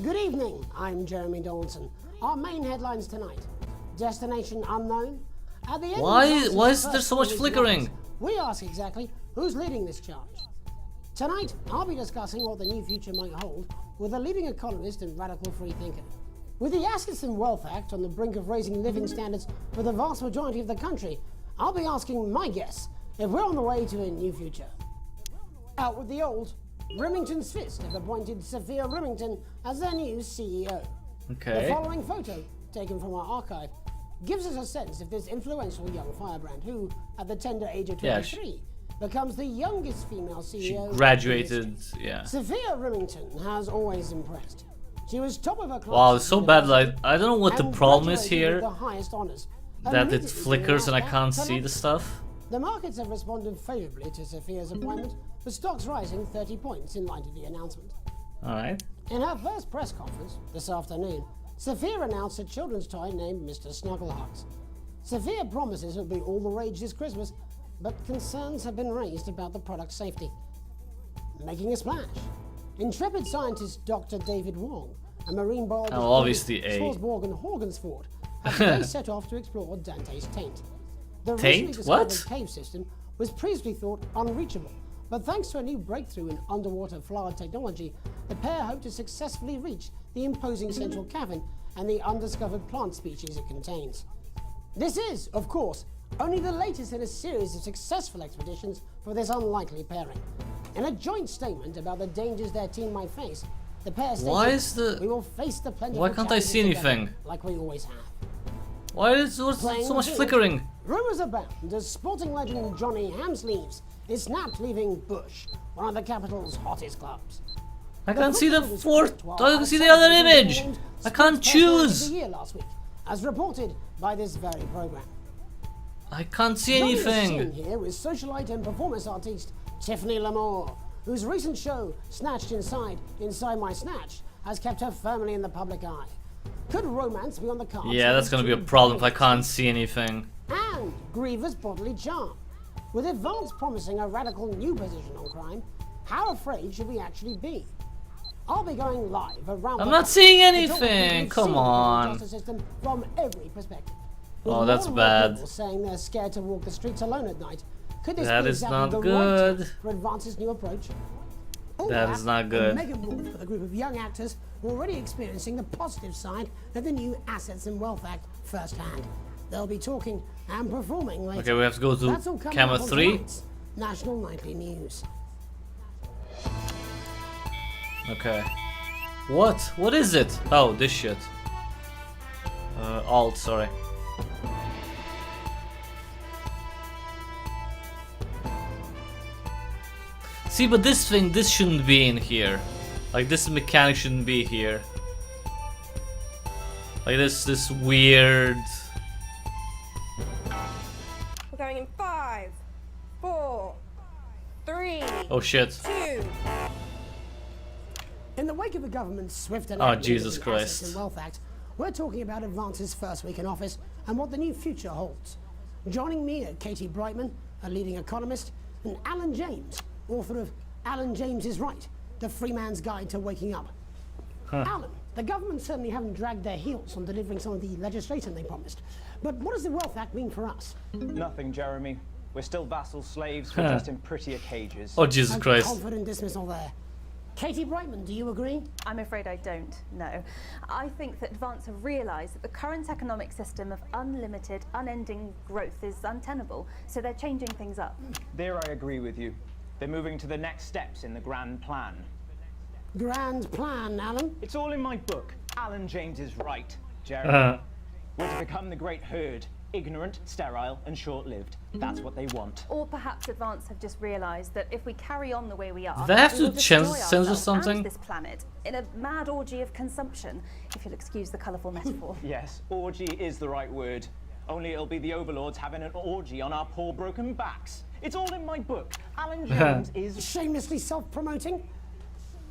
Good evening, I'm Jeremy Dawson. Our main headlines tonight. Destination unknown. At the end Why of is there so much flickering? We ask exactly who's leading this charge. Tonight, I'll be discussing what the new future might hold with a leading economist and radical free thinker. With the Assets and Wealth Act on the brink of raising living standards for the vast majority of the country, I'll be asking my guess if we're on the way to a new future. Out with the old, Remington's Fist have appointed Sophia Remington as their new CEO. Okay. The following photo, taken from our archive, gives us a sense of this influential young firebrand who, at the tender age of 23, becomes the youngest female CEO. She graduated, yeah. Sophia Remington has always impressed. She was top of her class. Wow, it's so bad. Like, I don't know what the problem is here. The highest honors, that it flickers and I can't see the stuff. The markets have responded favorably to Sophia's appointment, with stocks rising 30 points in light of the announcement. Alright. In her first press conference this afternoon, Sophia announced a children's toy named Mr. Snugglehugs. Sophia promises it'll be all the rage this Christmas, but concerns have been raised about the product's safety. Making a splash. Intrepid scientist Dr. David Wong, a marine biologist obviously Schwarzborg and Horgensford, have today set off to explore Dante's taint. The Taint? recently What? discovered cave system was previously thought unreachable, but thanks to a new breakthrough in underwater flower technology, the pair hope to successfully reach the imposing central cavern and the undiscovered plant species it contains. This is, of course, only the latest in a series of successful expeditions for this unlikely pairing. In a joint statement about the dangers their team might face, the pair stated, "We will face the plentiful Why can't I see challenges anything? together, like we always have." Why is there so much flickering? Rumours abound as sporting legend Johnny Hamsleeves is snapped leaving Bush, one of the capital's hottest clubs. I can't see the fourth. I can see the other image. I can't choose. The year last week, as reported by this very program. I can't see Johnny is anything. seen here with socialite and performance artiste Tiffany Lamore, whose recent show Snatched Inside My Snatch has kept her firmly in the public eye. Could romance be on the cards? Yeah, that's gonna be a problem if I can't see anything. and grievous bodily charm. With Advance promising a radical new position on crime, how afraid should we actually be? I'll be going live around. I'm not seeing to talk to people anything. who've Come seen the on. justice system from every perspective. With Oh, that's more and more bad. people saying they're scared to walk the streets alone at night. Could this That be is exactly not the good. right time for Advance's new approach? All That is not a good. mega move for the group of young actors who are already experiencing the positive side of the new Assets and Wealth Act firsthand. They'll be talking and performing later. Okay, we have to go to That's all coming camera up on 3. tonight's National Nightly News. Okay. What? What is it? Oh, this shit. Alt, sorry. See, but this shouldn't be in here. Like, this mechanic shouldn't be here. Like, this weird... We're going in 5, 4, 3, Oh shit. 2. In the wake of the government's swift Oh, enactment Jesus of the Christ. Assets and Wealth Act, we're talking about Advance's first week in office and what the new future holds. Joining me are Katie Brightman, a leading economist, and Alan James, author of Alan James is Right, The Free Man's Guide to Waking Up. Alan, the government certainly haven't dragged their heels on delivering some of the legislation they promised. But what does the Wealth Act mean for us? Nothing, Jeremy. We're still vassal slaves, we're just in prettier cages. Oh, Jesus A Christ. confident dismissal there. Katie Brightman, do you agree? I'm afraid I don't, no. I think that Advance have realised that the current economic system of unlimited, unending growth is untenable, so they're changing things up. There I agree with you. They're moving to the next steps in the grand plan. Grand plan, Alan? It's all in my book. Alan James is Right, Jeremy. We're to become the great herd. Ignorant, sterile, and short-lived. That's what they want. Or perhaps Advance have just realised that if we carry on the way we are, Do they have we to will destroy censor ourselves something? and this planet in a mad orgy of consumption, if you'll excuse the colourful metaphor. Yes, orgy is the right word. Only it'll be the overlords having an orgy on our poor broken backs. It's all in my book. Alan James is... Shamelessly self-promoting?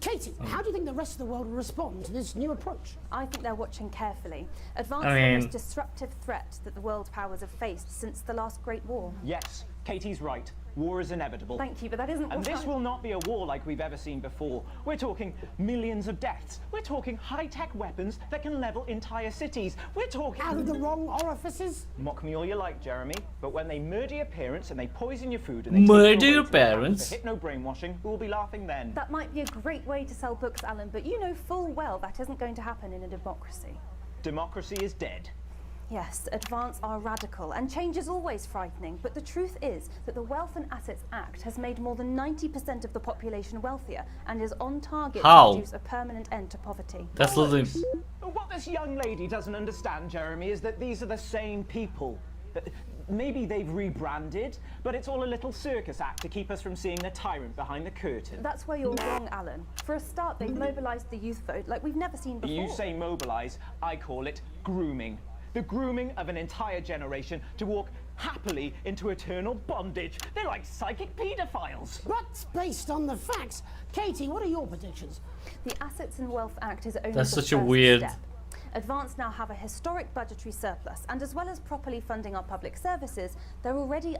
Katie, how do you think the rest of the world will respond to this new approach? I think they're watching carefully. Advance I is the mean- most disruptive threat that the world powers have faced since the last Great War. Yes, Katie's right. War is inevitable. Thank you, but that isn't And what this I- will not be a war like we've ever seen before. We're talking millions of deaths. We're talking high-tech weapons that can level entire cities. We're talking... Out of the wrong orifices? Mock me all you like, Jeremy, but when they murder your parents and they poison your food and they Murder take you your away to a camp parents? for hypno-brainwashing, who will be laughing then? That might be a great way to sell books, Alan, but you know full well that isn't going to happen in a democracy. Democracy is dead. Yes, Advance are radical, and change is always frightening, but the truth is that the Wealth and Assets Act has made more than 90% of the population wealthier and is on target How? to produce a permanent end to poverty. That's literally... What this young lady doesn't understand, Jeremy, is that these are the same people. Maybe they've rebranded, but it's all a little circus act to keep us from seeing the tyrant behind the curtain. That's where you're wrong, Alan. For a start, they've mobilised the youth vote like we've never seen before. You say mobilise, I call it grooming. The grooming of an entire generation to walk happily into eternal bondage. They're like psychic paedophiles. But based on the facts, Katie, what are your predictions? The Assets and Wealth Act is only That's the such a first weird- step. Advance now have a historic budgetary surplus, and as well as properly funding our public services, they're already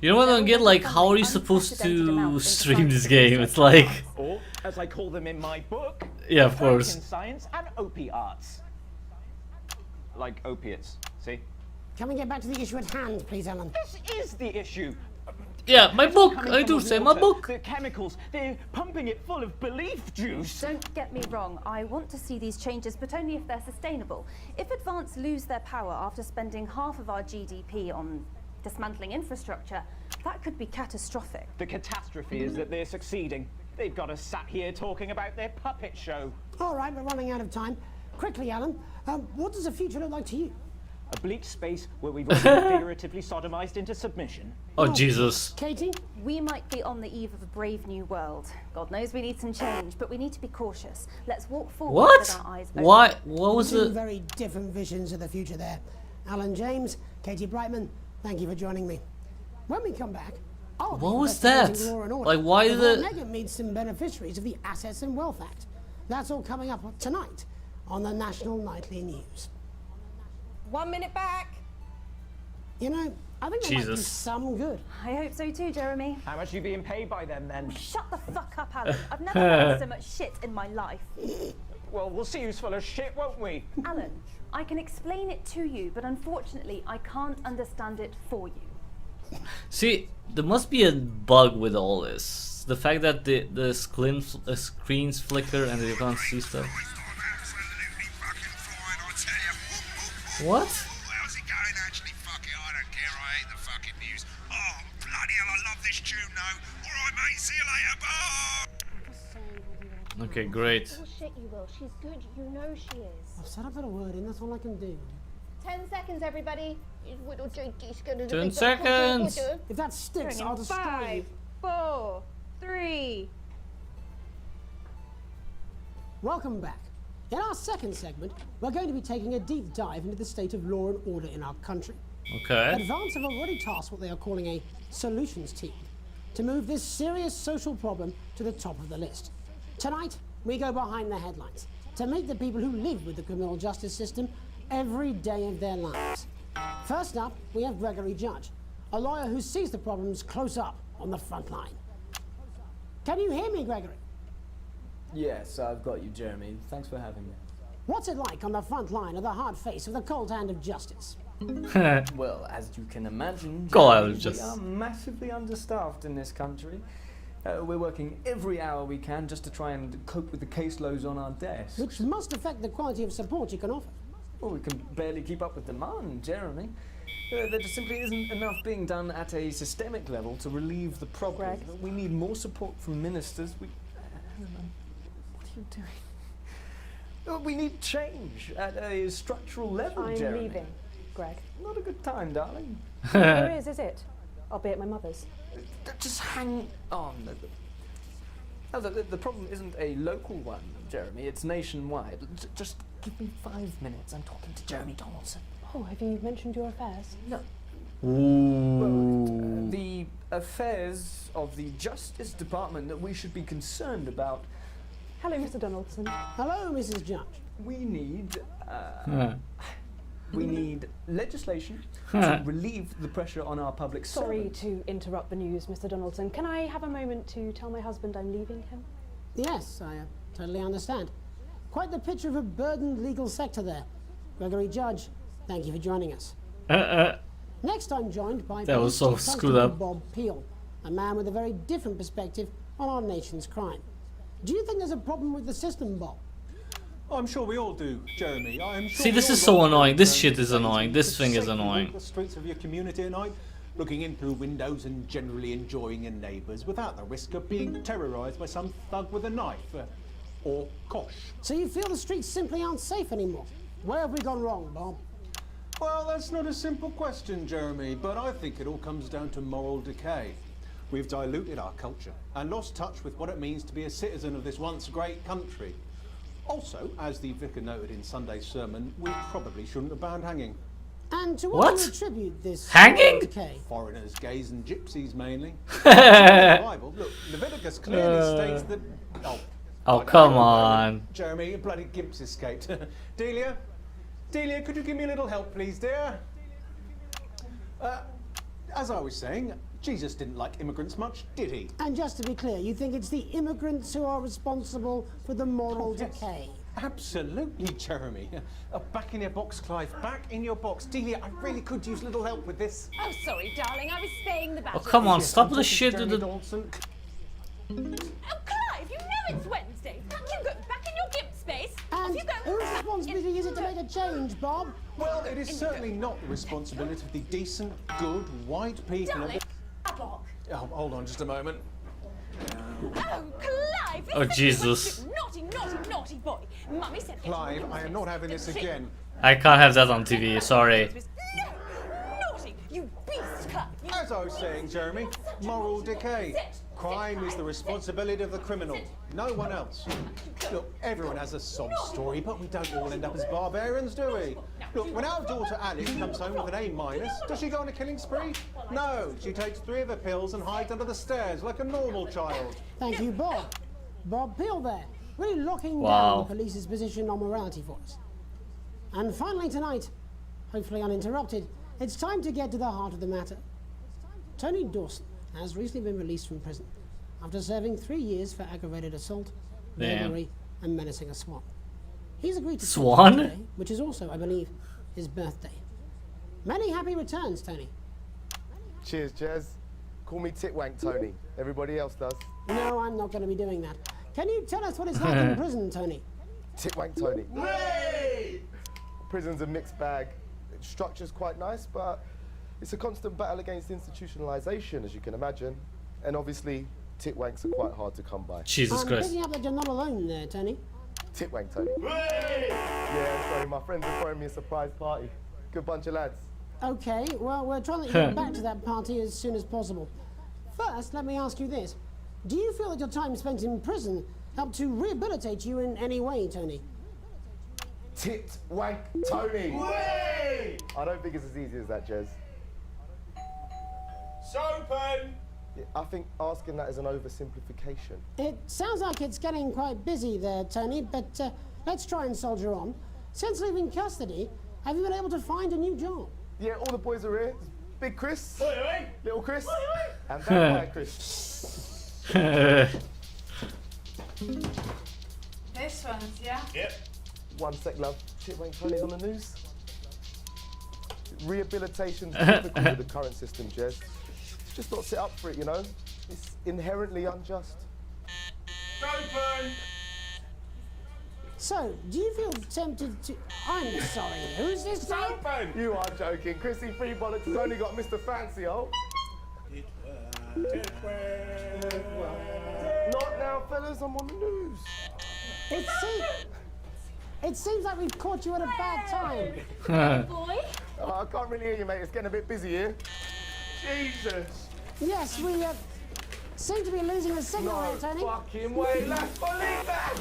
You know what I don't get? Like, how are you supposed to stream this game? It's like... Or, as I call them in my book, Yeah, of course. American science and opiates. Like opiates, see? Can we get back to the issue at hand, please, Alan? This is the issue. Yeah, my book! Coming I from do the say my water, book! The chemicals, they're pumping it full of belief juice. Don't get me wrong, I want to see these changes, but only if they're sustainable. If Advance lose their power after spending half of our GDP on dismantling infrastructure, that could be catastrophic. The catastrophe is that they're succeeding. They've got us sat here talking about their puppet show. All right, we're running out of time. Quickly, Alan, what does the future look like to you? A bleak space where we've all been figuratively sodomized into submission. Oh, Jesus. Katie? We might be on the eve of a brave new world. God knows we need some change, but we need to be cautious. Let's walk forward What? with our eyes open. Why? What was Two it? very different visions of the future there. Alan James, Katie Brightman, thank you for joining me. When we come back, I'll be What was investigating that? Law and Order Like, why before the- Megan meets some beneficiaries of the Assets and Wealth Act. That's all coming up tonight on the National Nightly News. 1 minute back. You know, I think that might do Jesus. some good. I hope so too, Jeremy. How much are you being paid by them then? Shut the fuck up, Alan. I've never heard so much shit in my life. Well, we'll see who's full of shit, won't we? Alan, I can explain it to you, but unfortunately I can't understand it for you. See, there must be a bug with all this. The fact that the screens flicker and you can't see stuff. What? How's it going actually? Fuck it, I don't care, I hate the fucking news. Oh, bloody hell, I love this tune though. Alright mate, see you later, bye! Okay, great. Bullshit, you will. She's good. You know she is. I've said a bit of word in, that's all I can do. 10 seconds, everybody. 10 seconds! If that sticks, I'll destroy 5, you. 4, 3. Welcome back. In our second segment, we're going to be taking a deep dive into the state of law and order in our country. Okay. Advance have already tasked what they are calling a solutions team to move this serious social problem to the top of the list. Tonight, we go behind the headlines to meet the people who live with the criminal justice system every day of their lives. First up, we have Gregory Judge, a lawyer who sees the problems close up on the front line. Can you hear me, Gregory? Yes, I've got you, Jeremy. Thanks for having me. What's it like on the front line of the hard face of the cold hand of justice? Well, as you can imagine, God, Jeremy, we are massively understaffed in this country. We're working every hour we can just to try and cope with the caseloads on our desks. Which must affect the quality of support you can offer. Well, we can barely keep up with demand, Jeremy. There just simply isn't enough being done at a systemic level to relieve the problem. Greg? We need more support from ministers. What are you doing? We need change at a structural level, I'm Jeremy. leaving, Greg. Not a good time, darling. There is it? I'll be at my mother's. Just hang on. No, the problem isn't a local one, Jeremy. It's nationwide. Just give me 5 minutes. I'm talking to Jeremy Donaldson. Oh, have you mentioned your affairs? No. Ooh. The affairs of the Justice Department that we should be concerned about. Hello, Mr. Donaldson. Hello, Mrs. Judge. We need we need legislation to relieve the pressure on our public Sorry servants. to interrupt the news, Mr. Donaldson. Can I have a moment to tell my husband I'm leaving him? Yes, I totally understand. Quite the picture of a burdened legal sector there. Gregory Judge, thank you for joining us. Next, I'm joined by That was so Police Chief screwed up. Bob Peel, a man with a very different perspective on our nation's crime. Do you think there's a problem with the system, Bob? I'm sure we all do, Jeremy. I'm sure See, this is so annoying. This shit is annoying. This thing is annoying. The streets of your community at night, looking in through windows and generally enjoying your neighbours without the risk of being terrorised by some thug with a knife or kosh. So you feel the streets simply aren't safe anymore? Where have we gone wrong, Bob? Well, that's not a simple question, Jeremy, but I think it all comes down to moral decay. We've diluted our culture and lost touch with what it means to be a citizen of this once great country. Also, as the vicar noted in Sunday's sermon, we probably shouldn't have banned hanging. And to what do you attribute this Hanging? decay? Foreigners, gays and gypsies mainly. The Bible, look, Leviticus clearly states that... Oh, come on. Jeremy, your bloody gimp's escaped. Delia, could you give me a little help, please, dear? As I was saying, Jesus didn't like immigrants much, did he? And just to be clear, you think it's the immigrants who are responsible for the moral decay? Absolutely, Jeremy. Back in your box, Clive. Back in your box. Delia, I really could use a little help with this. Oh, sorry, darling. I was staying the battle. Oh, come on, Yes, stop I'm the talking shit to with Jeremy the... Donaldson. Oh, Clive, you know it's Wednesday. Back you go. Back in your gimp space. Off And you go. whose responsibility is it to make a change, Bob? Well, it is certainly not the responsibility of the decent, good, white people of Darling, the... Bob. Oh, hold on just a moment. Oh, Clive! Oh, listen, Jesus. you naughty, naughty, naughty boy. Mummy said... Clive, I am not having this again. I can't have that on TV, sorry. Naughty, you beast, Clive. As I was saying, Jeremy, moral decay. Crime is the responsibility of the criminal, no one else. Look, everyone has a sob story, but we don't all end up as barbarians, do we? Look, when our daughter Alice comes home with an A-, does she go on a killing spree? No, she takes 3 of her pills and hides under the stairs like a normal child. Thank you, Bob. Bob Peel there, really locking Wow. down the police's position on morality for us. And finally tonight, hopefully uninterrupted, It's time to get to the heart of the matter. Tony Dawson has recently been released from prison after serving 3 years for aggravated assault, burglary, and menacing a swan. He's agreed to Swan? today, which is also, I believe, his birthday. Many happy returns, Tony. Cheers, Jez. Call me Titwank Tony. Everybody else does. No, I'm not going to be doing that. Can you tell us what it's like in prison, Tony? Titwank Tony. Prison's a mixed bag. Structure's quite nice, but it's a constant battle against institutionalization, as you can imagine. And obviously, titwanks are quite hard to come by. Jesus I'm Christ. picking up that you're not alone there, Tony. Titwank Tony. Yeah, sorry, my friends are throwing me a surprise party. Good bunch of lads. Okay, well, we're trying to get back to that party as soon as possible. First, let me ask you this. Do you feel that your time spent in prison helped to rehabilitate you in any way, Tony? Titwank Tony. I don't think it's as easy as that, Jez. Sopen! Yeah, I think asking that is an oversimplification. It sounds like it's getting quite busy there, Tony, but let's try and soldier on. Since leaving custody, have you been able to find a new job? Yeah, all the boys are here. Big Chris, little Chris, and Vampire Chris. This one's, yeah? Yep. 1 sec, love. Titwank Tony's on the news. Rehabilitation's difficult with the current system, Jez. It's just not set up for it, you know? It's inherently unjust. Open! So, do you feel tempted to... I'm sorry, who's this now? Open! You are joking. Chrissy Freebollocks has only got Mr. Fancy, oh? Not now, fellas. I'm on the news. It seems like we've caught you at a bad time. Boy? Oh, I can't really hear you, mate. It's getting a bit busy here. Jesus! Yes, we seem to be losing the signal here, Tony. Fucking way, let's believe that!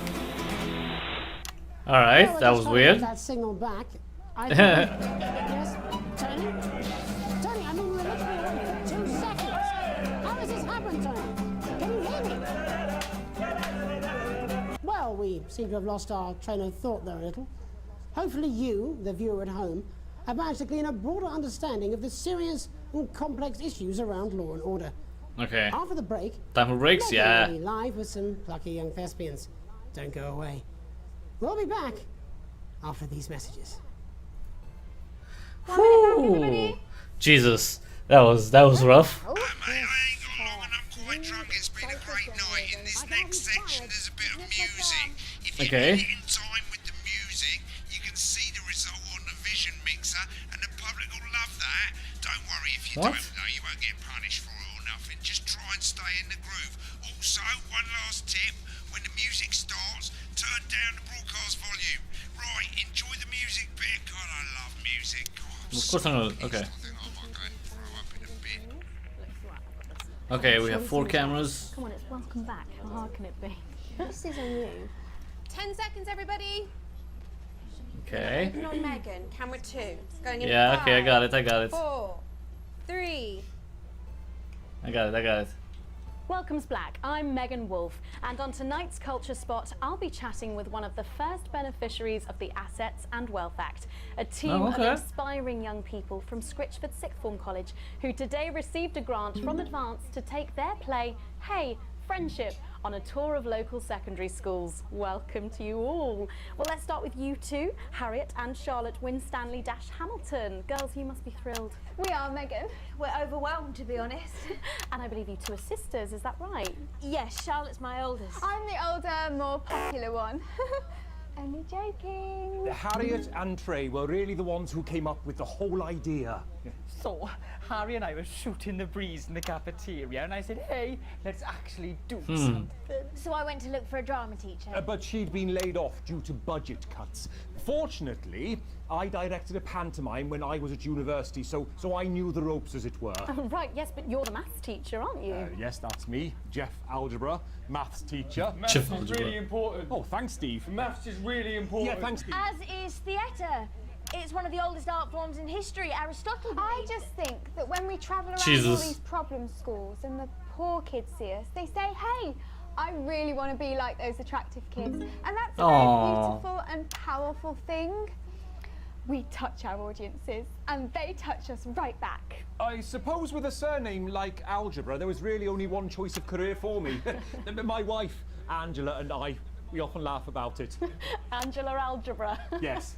Alright, Well, that we're was just trying to weird. get that signal back. I think, yes, Tony? Tony, I mean, we're literally away for 2 seconds. How has this happened, Tony? Can you hear me? Well, we seem to have lost our train of thought there a little. Hopefully you, the viewer at home, have managed to glean a broader understanding of the serious and complex issues around law and order. Okay. After the break, Time for breaks, Megan yeah. will be live with some plucky young thespians. Don't go away. We'll be back after these messages. Whew. Jesus, that was rough. Mate, I ain't got long and I'm quite drunk. It's been a great night. In this next section, there's a bit of music. If you Okay. get in time with the music, you can see the result on the vision mixer, and the public will love that. Don't worry if you What? don't know, you won't get punished for it or nothing. Just try and stay in the groove. Also, one last tip: when the music starts, turn down the broadcast volume. Right, enjoy the music bit. God, I love music. God, Of course I'm gonna. Okay. Okay, we have 4 cameras. Come on, it's welcome back. How hard can it be? This is on you. 10 seconds, everybody. Okay. Open on Megan. Camera 2. Going in. Yeah, okay, I 5, got it, I got it. 4, 3. I got it. Welcome's Black. I'm Megan Wolfe, and on tonight's Culture Spot, I'll be chatting with one of the first beneficiaries of the Assets and Wealth Act, a team of inspiring young people from Scritchford Sixth Form College who today received a grant from Advance to take their play, Hey, Friendship, on a tour of local secondary schools. Welcome to you all. Well, let's start with you two, Harriet and Charlotte Winstanley-Hamilton. Girls, you must be thrilled. We are, Megan. We're overwhelmed, to be honest. And I believe you two are sisters, is that right? Yes, Charlotte's my oldest. I'm the older, more popular one. Only joking. Harriet and Trey were really the ones who came up with the whole idea. So, Harry and I were shooting the breeze in the cafeteria, and I said, hey, let's actually do something. So I went to look for a drama teacher. But she'd been laid off due to budget cuts. Fortunately, I directed a pantomime when I was at university, so I knew the ropes, as it were. Right, yes, but you're the maths teacher, aren't you? Yes, that's me, Jeff Algebra, maths teacher. Maths is really important. Oh, thanks, Steve. Maths is really important. Yeah, thanks, Steve. As is theatre. It's one of the oldest art forms in history, Aristotle. I just think that when we travel around all Jesus. these problem schools and the poor kids see us, they say, hey, I really want to be like those attractive kids. And that's a very Aww. beautiful and powerful thing. We touch our audiences, and they touch us right back. I suppose with a surname like Algebra, there was really only one choice of career for me. My wife, Angela, and I, we often laugh about it. Angela Algebra. Yes.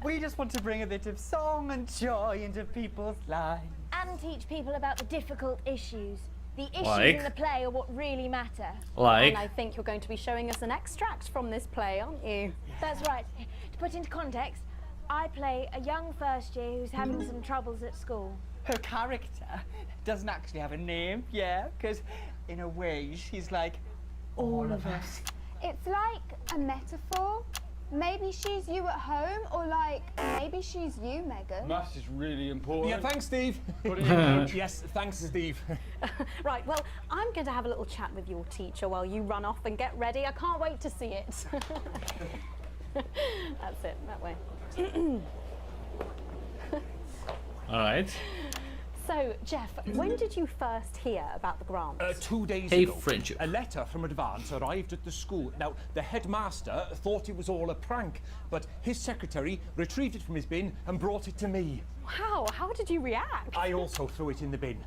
We just want to bring a bit of song and joy into people's lives. And teach people about the difficult issues. The issues Like? in the play are what really matter. Like? And I think you're going to be showing us an extract from this play, aren't you? That's right. To put into context, I play a young first year who's having some troubles at school. Her character doesn't actually have a name, yeah? Because in a way, she's like all of us. It's like a metaphor. Maybe she's you at home, or like maybe she's you, Megan. Maths is really important. Yeah, thanks, Steve. Yes, thanks, Steve. Right, well, I'm going to have a little chat with your teacher while you run off and get ready. I can't wait to see it. That's it, that way. All right. So, Jeff, when did you first hear about the grant? 2 days Hey, ago, friendship. a letter from Advance arrived at the school. Now, the headmaster thought it was all a prank, but his secretary retrieved it from his bin and brought it to me. Wow, how did you react? I also threw it in the bin.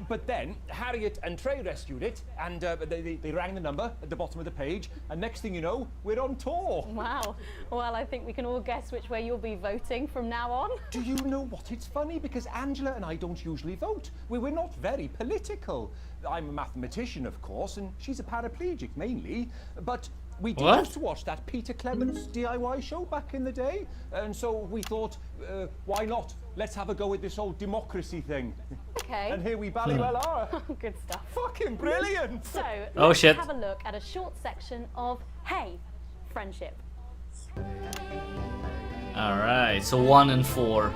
But then Harriet and Trey rescued it, and they rang the number at the bottom of the page, and next thing you know, we're on tour. Wow. Well, I think we can all guess which way you'll be voting from now on. Do you know what? It's funny because Angela and I don't usually vote. We're not very political. I'm a mathematician, of course, and she's a paraplegic mainly, but we did used to watch that Peter Clements DIY show back in the day, and so we thought, why not? Let's have a go at this old democracy thing. Okay. And here we ballywell are. Good stuff. Fucking brilliant! So, Oh, let's shit. have a look at a short section of Hey, Friendship. All right. So 1 and 4.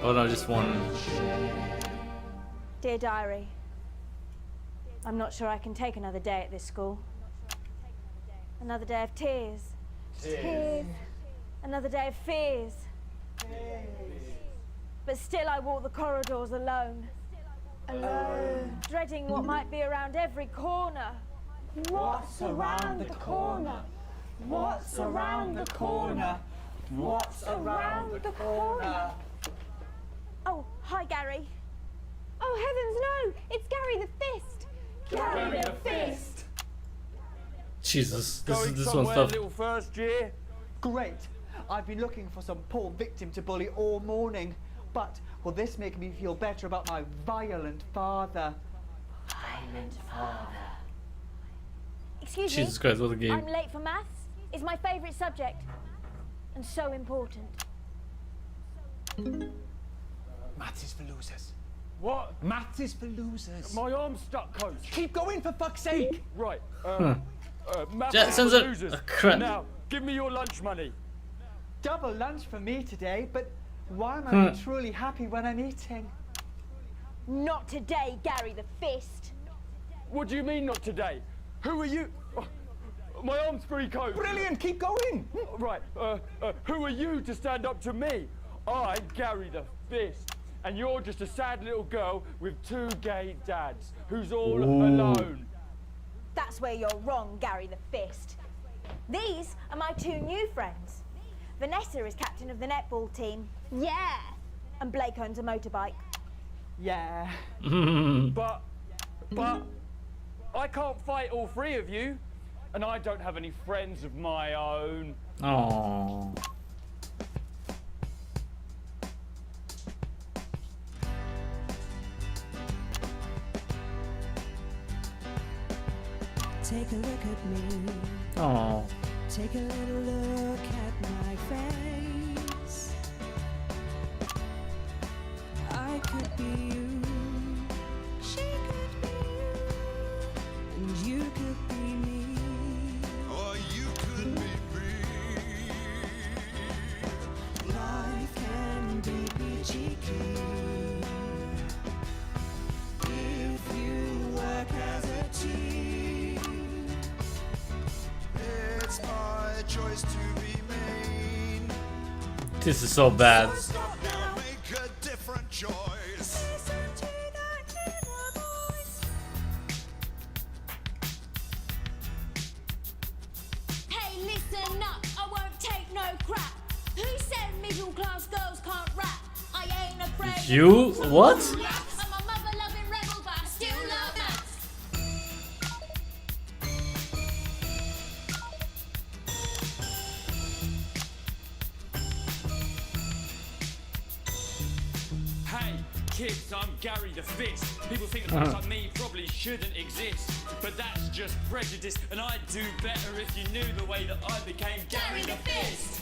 Oh no, just 1. Dear Diary, I'm not sure I can take another day at this school. Another day of tears. Tears. Another day of fears. But still I walk the corridors alone. Alone. Dreading what might be around every corner. What's around the corner? What's around the corner? What's around the corner? Oh, hi Gary. Oh heavens no! It's Gary the Fist! Gary the Fist! Jesus, this Going one's somewhere, tough. little first year? Great. I've been looking for some poor victim to bully all morning. But will this make me feel better about my violent father? Violent father. Excuse Jesus me? Christ, what a game. I'm late for maths. It's my favourite subject. And so important. Maths is for losers. What? Maths is for losers. My arm's stuck, coach. Keep going, for fuck's sake! Right. Maths That is sounds for like losers. a crap. Now, give me your lunch money. Double lunch for me today, but why am I truly happy when I'm eating? Not today, Gary the Fist. What do you mean not today? Who are you? Oh, my arm's free, coach. Brilliant, keep going. Right. Who are you to stand up to me? I'm Gary the Fist. And you're just a sad little girl with 2 gay dads who's all alone. That's where you're wrong, Gary the Fist. These are my 2 new friends. Vanessa is captain of the netball team. Yeah. And Blake owns a motorbike. Yeah. But I can't fight all 3 of you. And I don't have any friends of my own. Oh. Take a look at me. Oh. Take a little look at my face. I could be you. She could be you. And you could be me. Or you could be free. Life can be cheeky. If you work as a team. It's my choice to be mean. This is so bad. Now make a different choice. Hey, listen up. You what? Hey, kids, I'm Gary the Fist. People think that folks like me probably shouldn't exist, but that's just prejudice, and I'd do better if you knew the way that I became Gary the Fist.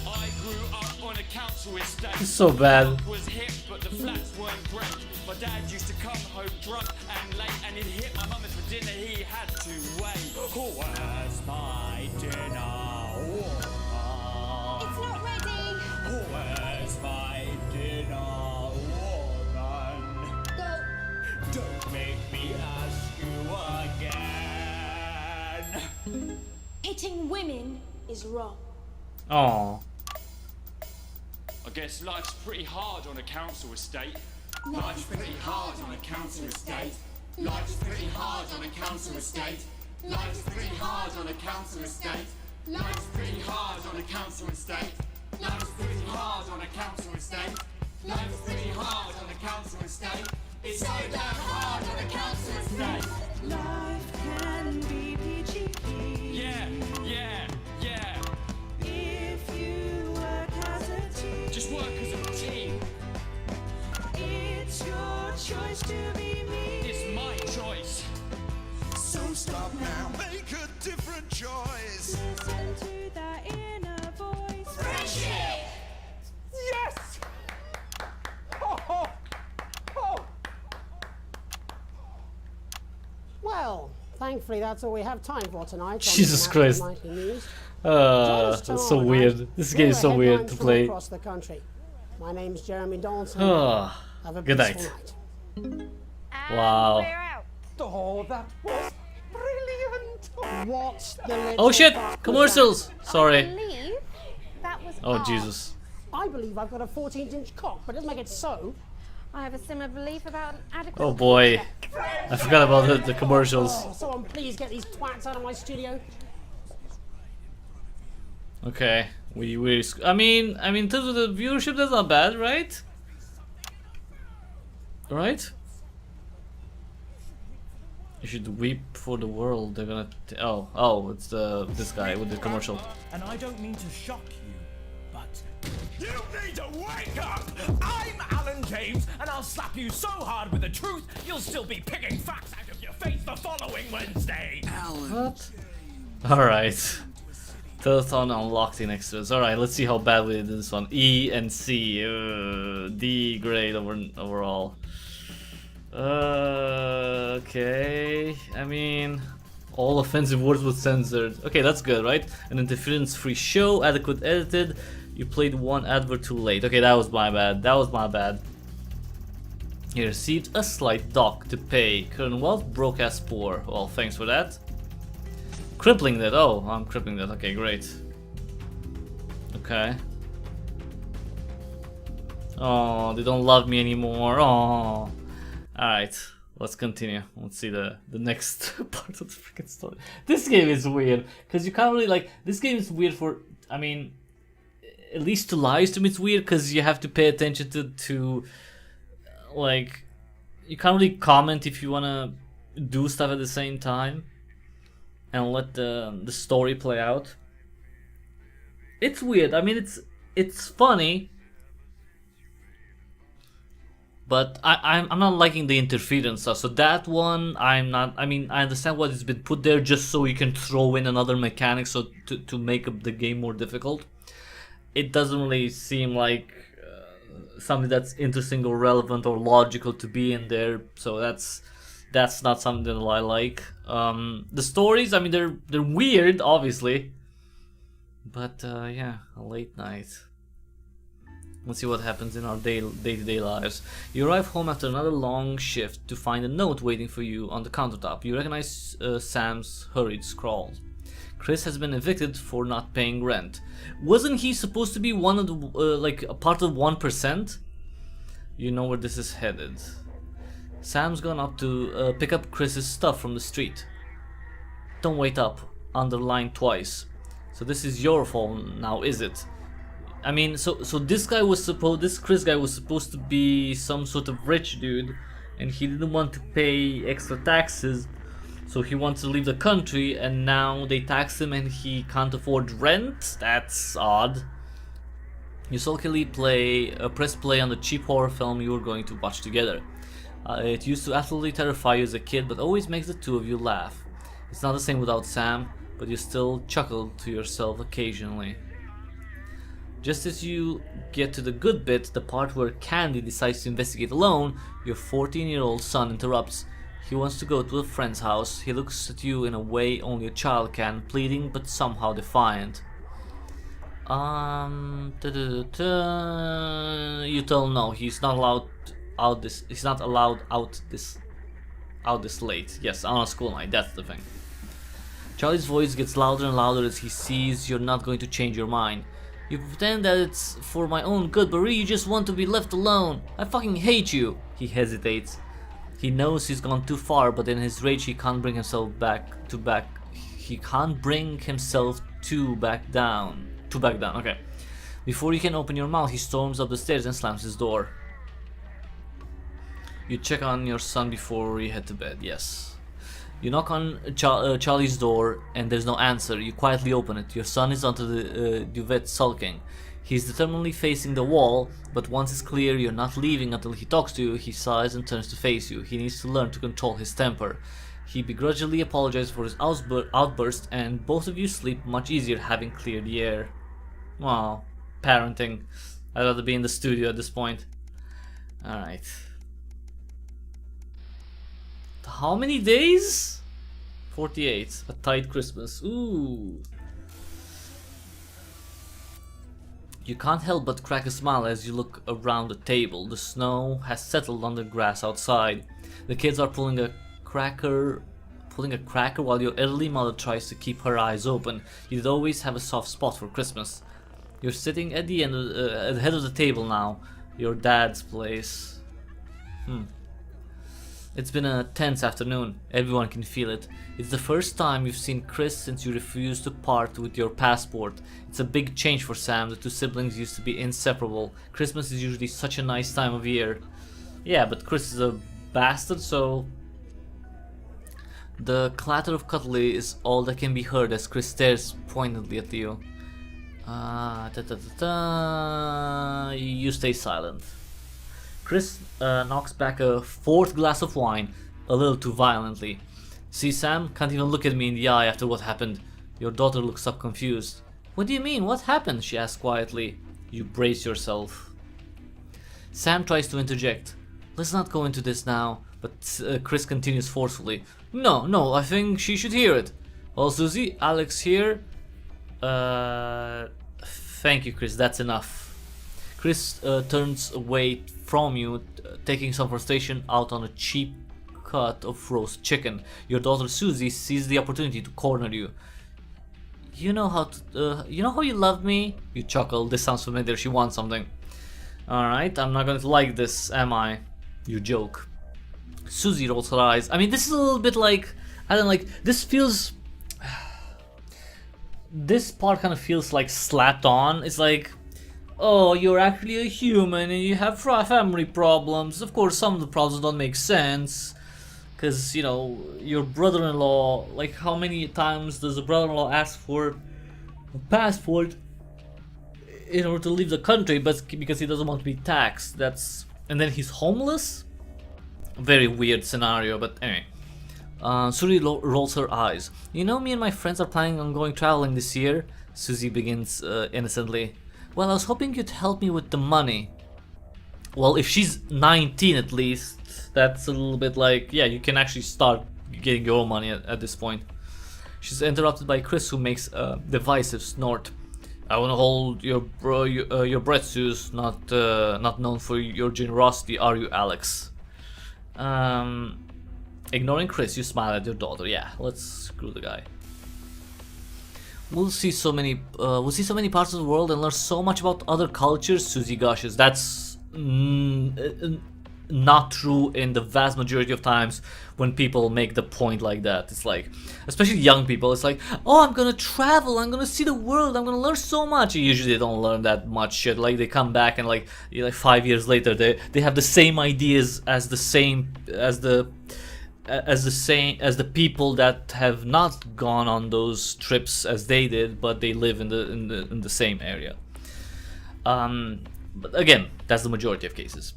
I grew up on a council estate. It's so bad. The was hip, but the flats weren't great. My dad used to come home drunk and late, and he'd hit my mum for dinner. He had to wait. Oh, where's my dinner? It's not ready. Where's my dinner, woman? Go. Don't make me ask you again. Hitting women is wrong. Oh. I guess life's pretty hard on a council estate. Life's pretty hard on a council estate. Life's pretty hard on a council estate. Life's pretty hard on a council estate. Life's pretty hard on a council estate. Life's pretty hard on a council estate. Life's pretty hard on a council estate. It's so damn hard on a council estate. Life can be peachy keen. Yeah, yeah, yeah. If you work as a team. Just work as a team. It's your choice to be me. It's my choice. So stop now, make a different choice. Listen to that inner voice. Friendship! Yes! Oh, oh, oh. Well, thankfully that's all we have time for tonight. on Jesus the Christ. Nightly News. Join us That's so tomorrow weird. night This for game is so weird headlines to from play. across the country. My name's Jeremy Donaldson. Ah, Have a good peaceful night. night. Wow. Oh, that was brilliant. What's the little Oh shit! fuck was Commercials! that? Sorry. Believe that was Oh art. Jesus. I believe I've got a 14-inch cock, but it doesn't make it so. I have a similar belief about an adequate. Oh boy. I forgot about the commercials. Oh, someone please get these twats out of my studio. Okay. I mean in terms of the viewership, that's not bad, right? Right? You should weep for the world. They're gonna. Oh, it's this guy with the commercial. And I don't mean to shock you, but You need to wake up! I'm Alan James, and I'll slap you so hard with the truth you'll still be picking facts out of your face the following Wednesday. What? Alright. Telethon unlocked in extras. Alright, let's see how bad we did this one. E and C. D grade overall. Okay. I mean, all offensive words were censored. Okay, that's good, right? An interference-free show, adequate edited. You played one advert too late. Okay, that was my bad. That was my bad. You received a slight dock to pay. Current wealth broke as poor. Well, thanks for that. Crippling that. Oh, I'm crippling that. Okay, great. Okay. Oh, they don't love me anymore. Oh. Alright, let's continue. Let's see the next part of the freaking story. This game is weird, because you can't really, like, this game is weird for, I mean, at least to live stream it's weird, because you have to pay attention to, like, you can't really comment if you want to do stuff at the same time, and let the story play out. It's weird, I mean, it's funny, but I'm not liking the interference stuff. So that one, I'm not. I mean, I understand what has been put there just so you can throw in another mechanic, so to make up the game more difficult. It doesn't really seem like something that's interesting or relevant or logical to be in there. So that's not something that I like. The stories, I mean, they're weird, obviously. But yeah, a late night. Let's see what happens in our day-to-day lives. You arrive home after another long shift to find a note waiting for you on the countertop. You recognize Sam's hurried scrawl. Chris has been evicted for not paying rent. Wasn't he supposed to be one of the, like, a part of 1%? You know where this is headed. Sam's gone up to pick up Chris's stuff from the street. Don't wait up. Underline twice. So this is your phone now, is it? I mean, so this Chris guy was supposed to be some sort of rich dude, and he didn't want to pay extra taxes, so he wants to leave the country, and now they tax him and he can't afford rent? That's odd. You sulkily press play on the cheap horror film you were going to watch together. It used to absolutely terrify you as a kid, but always makes the two of you laugh. It's not the same without Sam, but you still chuckle to yourself occasionally. Just as you get to the good bit, the part where Candy decides to investigate alone, your 14-year-old son interrupts. He wants to go to a friend's house. He looks at you in a way only a child can, pleading but somehow defiant. You tell no, he's not allowed out this. He's not allowed out this late. Yes, on a school night. That's the thing. Charlie's voice gets louder and louder as he sees you're not going to change your mind. You pretend that it's for my own good, but really you just want to be left alone. I fucking hate you. He hesitates. He knows he's gone too far, but in his rage he can't bring himself He can't bring himself to back down. Okay. Before you can open your mouth, he storms up the stairs and slams his door. You check on your son before you head to bed. Yes. You knock on Charlie's door and there's no answer. You quietly open it. Your son is under the duvet sulking. He's determinedly facing the wall, but once it's clear you're not leaving until he talks to you, he sighs and turns to face you. He needs to learn to control his temper. He begrudgingly apologizes for his outburst, and both of you sleep much easier having cleared the air. Wow, parenting. I'd rather be in the studio at this point. Alright. How many days? 48. A tight Christmas. Ooh. You can't help but crack a smile as you look around the table. The snow has settled on the grass outside. The kids are pulling a cracker while your elderly mother tries to keep her eyes open. You'd always have a soft spot for Christmas. You're sitting at the head of the table now. Your dad's place. It's been a tense afternoon. Everyone can feel it. It's the first time you've seen Chris since you refused to part with your passport. It's a big change for Sam. The two siblings used to be inseparable. Christmas is usually such a nice time of year. Yeah, but Chris is a bastard, so... The clatter of cutlery is all that can be heard as Chris stares pointedly at you. You stay silent. Chris knocks back a fourth glass of wine, a little too violently. See, Sam, can't even look at me in the eye after what happened. Your daughter looks up confused. What do you mean? What happened? She asks quietly. You brace yourself. Sam tries to interject. Let's not go into this now, but Chris continues forcefully. No, I think she should hear it. Well, Susie, Alex here. Thank you, Chris, that's enough. Chris turns away from you, taking some frustration out on a cheap cut of roast chicken. Your daughter Susie sees the opportunity to corner you. You know how you love me? You chuckle. This sounds familiar. She wants something. Alright, I'm not going to like this, am I? You joke. Susie rolls her eyes. I mean, this is a little bit like... I don't like... This feels... This part kind of feels like slapped on. It's like... Oh, you're actually a human and you have family problems. Of course, some of the problems don't make sense. Because, you know, your brother-in-law... Like, how many times does a brother-in-law ask for a passport in order to leave the country, but because he doesn't want to be taxed? That's... And then he's homeless? Very weird scenario, but anyway. Susie rolls her eyes. You know, me and my friends are planning on going traveling this year. Susie begins innocently. Well, I was hoping you'd help me with the money. Well, if she's 19 at least, that's a little bit like, yeah, you can actually start getting your own money at this point. She's interrupted by Chris, who makes a divisive snort. I want to hold your breath, Suze. Not known for your generosity, are you, Alex? Ignoring Chris, you smile at your daughter. Yeah, let's screw the guy. We'll see so many parts of the world and learn so much about other cultures. Susie gushes. That's not true in the vast majority of times when people make the point like that. It's like, especially young people, it's like, oh, I'm gonna travel, I'm gonna see the world, I'm gonna learn so much. Usually they don't learn that much shit. Like they come back and like 5 years later they have the same ideas as the people that have not gone on those trips as they did, but they live in the same area. But again, that's the majority of cases.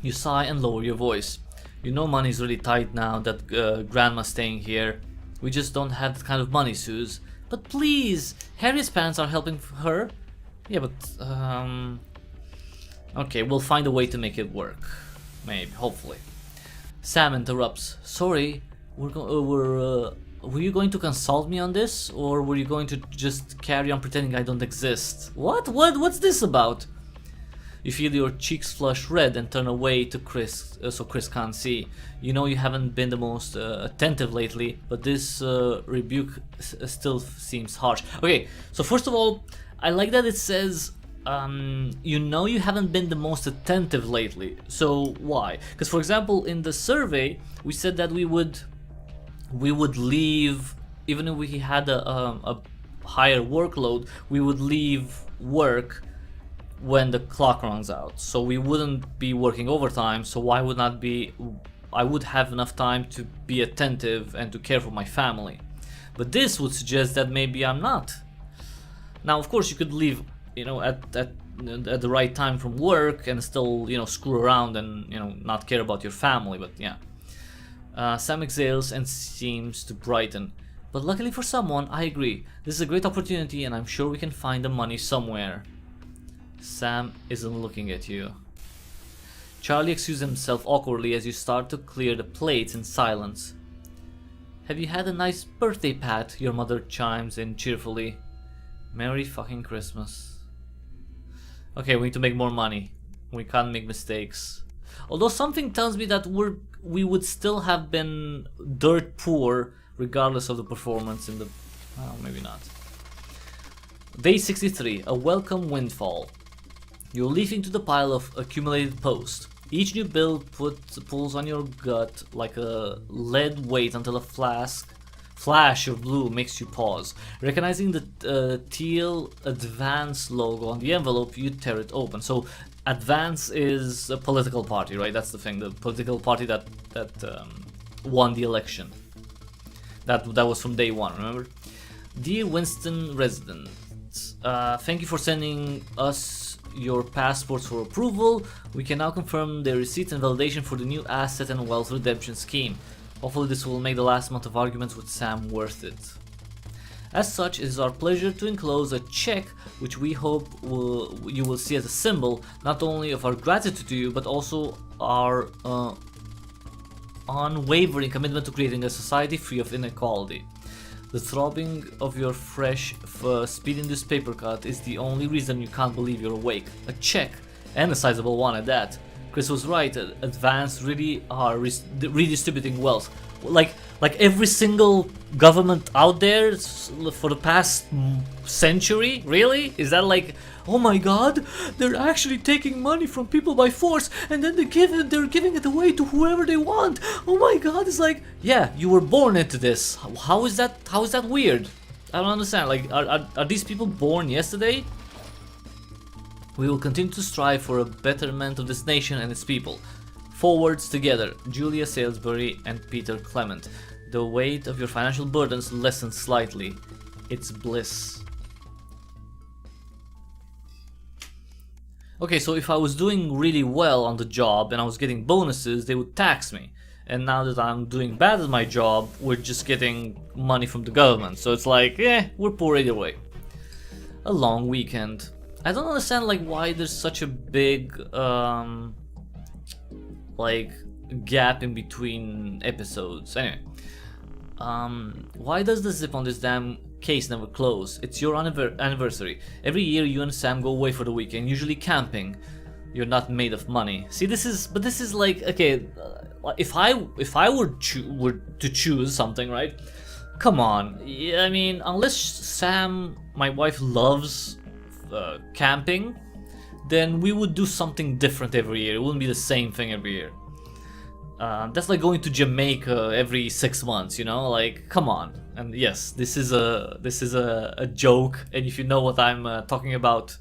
You sigh and lower your voice. You know money's really tight now that Grandma's staying here. We just don't have that kind of money, Suze. But please, Harriet's parents are helping her. Yeah, but okay, we'll find a way to make it work. Maybe, hopefully. Sam interrupts. Sorry, were you going to consult me on this, or were you going to just carry on pretending I don't exist? What's this about? You feel your cheeks flush red and turn away to Chris, so Chris can't see. You know you haven't been the most attentive lately, but this rebuke still seems harsh. Okay, so first of all, I like that it says, you know you haven't been the most attentive lately. So why? Because for example, in the survey, we said that we would leave, even if we had a higher workload, we would leave work when the clock runs out, so we wouldn't be working overtime. So why would not be? I would have enough time to be attentive and to care for my family. But this would suggest that maybe I'm not. Now, of course, you could leave, at the right time from work and still, screw around and not care about your family. But yeah, Sam exhales and seems to brighten. But luckily for someone, I agree. This is a great opportunity, and I'm sure we can find the money somewhere. Sam isn't looking at you. Charlie excuses himself awkwardly as you start to clear the plates in silence. Have you had a nice birthday, Pat? Your mother chimes in cheerfully. Merry fucking Christmas. Okay, we need to make more money. We can't make mistakes. Although something tells me that we would still have been dirt poor regardless of the performance in the... Oh, maybe not. Day 63, a welcome windfall. You're leafing to the pile of accumulated posts. Each new bill pulls on your gut like a lead weight until a flash of blue makes you pause. Recognizing the teal Advance logo on the envelope, you tear it open. So Advance is a political party, right? That's the thing, the political party that won the election. That was from day one, remember? Dear Winston residents, thank you for sending us your passports for approval. We can now confirm the receipt and validation for the new asset and wealth redemption scheme. Hopefully this will make the last month of arguments with Sam worth it. As such, it is our pleasure to enclose a check which we hope you will see as a symbol not only of our gratitude to you, but also our unwavering commitment to creating a society free of inequality. The throbbing of your fresh, speed-induced paper cut is the only reason you can't believe you're awake. A check, and a sizable one at that. Chris was right, Advance really are redistributing wealth. Like every single government out there for the past century? Really? Is that like, oh my god, they're actually taking money from people by force and then they're giving it away to whoever they want. Oh my god, it's like, yeah, you were born into this. How is that weird? I don't understand. Like, are these people born yesterday? We will continue to strive for a betterment of this nation and its people. Forwards together, Julia Salisbury and Peter Clement. The weight of your financial burdens lessens slightly. It's bliss. Okay, so if I was doing really well on the job and I was getting bonuses, they would tax me. And now that I'm doing bad at my job, we're just getting money from the government. So it's like, we're poor either way. A long weekend. I don't understand like why there's such a big like gap in between episodes. Anyway, why does the zip on this damn case never close? It's your anniversary. Every year you and Sam go away for the weekend, usually camping. You're not made of money. See, this is like, okay, if I were to choose something, right? Come on. I mean, unless Sam, my wife, loves camping, then we would do something different every year. It wouldn't be the same thing every year. That's like going to Jamaica every 6 months, you know? Like, come on. And yes, this is a joke. And if you know what I'm talking about,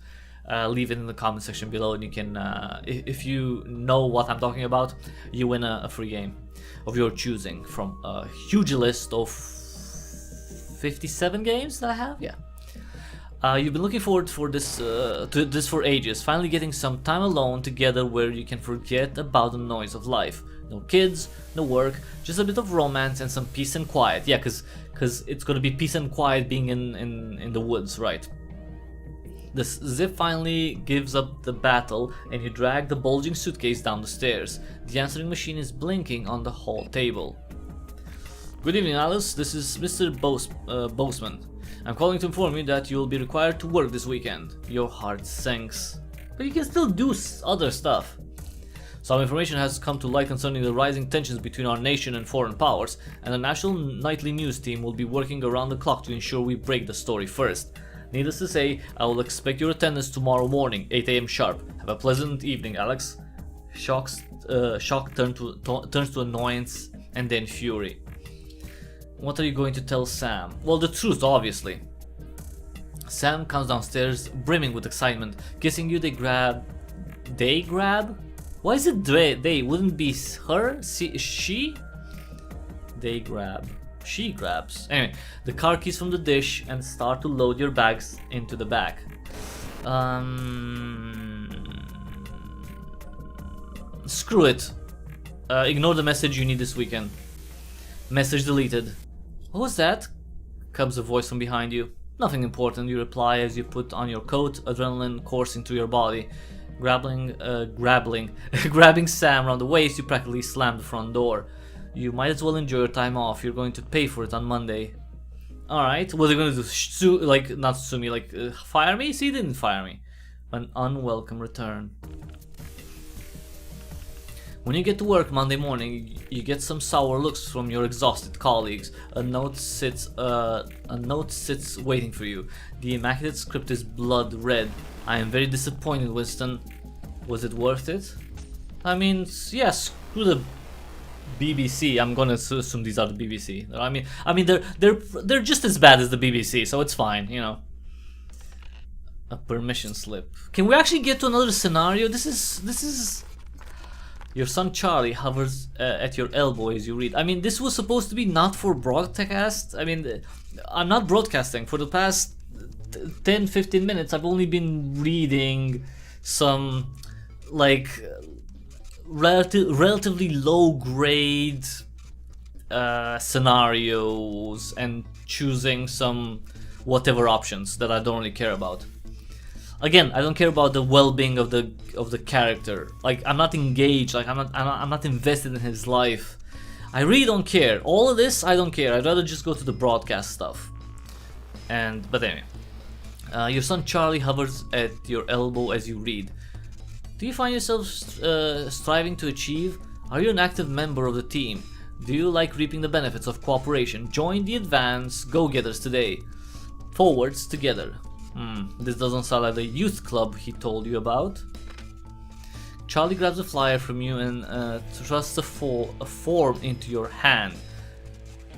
leave it in the comment section below, and you can, if you know what I'm talking about, you win a free game of your choosing from a huge list of 57 games that I have. Yeah. You've been looking forward for this to this for ages. Finally getting some time alone together where you can forget about the noise of life. No kids, no work, just a bit of romance and some peace and quiet. Yeah, cause it's gonna be peace and quiet being in the woods, right? The zip finally gives up the battle and you drag the bulging suitcase down the stairs. The answering machine is blinking on the hall table. Good evening, Alice. This is Mr. Boseman. I'm calling to inform you that you will be required to work this weekend. Your heart sinks. But you can still do other stuff. Some information has come to light concerning the rising tensions between our nation and foreign powers, and the national nightly news team will be working around the clock to ensure we break the story first. Needless to say, I will expect your attendance tomorrow morning, 8 AM sharp. Have a pleasant evening, Alex. Shock turns to annoyance and then fury. What are you going to tell Sam? Well, the truth, obviously. Sam comes downstairs, brimming with excitement. Kissing you, they grab? Why is it they? Wouldn't it be her? She? They grab. She grabs. Anyway, the car keys from the dish and start to load your bags into the back. Screw it. Ignore the message you need this weekend. Message deleted. What was that? Comes a voice from behind you. Nothing important, you reply as you put on your coat, adrenaline coursing through your body. Grabbing Sam around the waist, you practically slam the front door. You might as well enjoy your time off. You're going to pay for it on Monday. Alright, what are they going to do? Not sue me, fire me? See, he didn't fire me. An unwelcome return. When you get to work Monday morning, you get some sour looks from your exhausted colleagues. A note sits waiting for you. The immaculate script is blood red. I am very disappointed, Winston. Was it worth it? I mean, yes. Screw the BBC. I'm gonna assume these are the BBC. I mean, they're just as bad as the BBC, so it's fine, you know. A permission slip. Can we actually get to another scenario? This is. Your son Charlie hovers at your elbow as you read. I mean, this was supposed to be not for broadcast. I mean, I'm not broadcasting. For the past 10-15 minutes, I've only been reading some, relatively low-grade scenarios and choosing some whatever options that I don't really care about. Again, I don't care about the well-being of the character. I'm not engaged. I'm not invested in his life. I really don't care. All of this, I don't care. I'd rather just go to the broadcast stuff. But anyway, your son Charlie hovers at your elbow as you read. Do you find yourself striving to achieve? Are you an active member of the team? Do you like reaping the benefits of cooperation? Join the advanced go-getters today. Forwards together. This doesn't sound like the youth club he told you about. Charlie grabs a flyer from you and thrusts a form into your hand.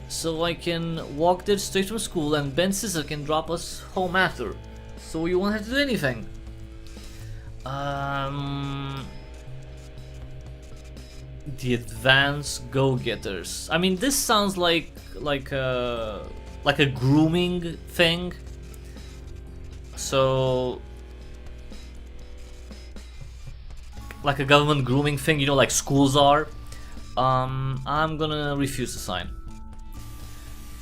So I can walk there straight from school and Ben Scissor can drop us home after. So you won't have to do anything. The advanced go-getters. I mean, this sounds like a grooming thing. So, like a government grooming thing, you know, like schools are. I'm gonna refuse to sign.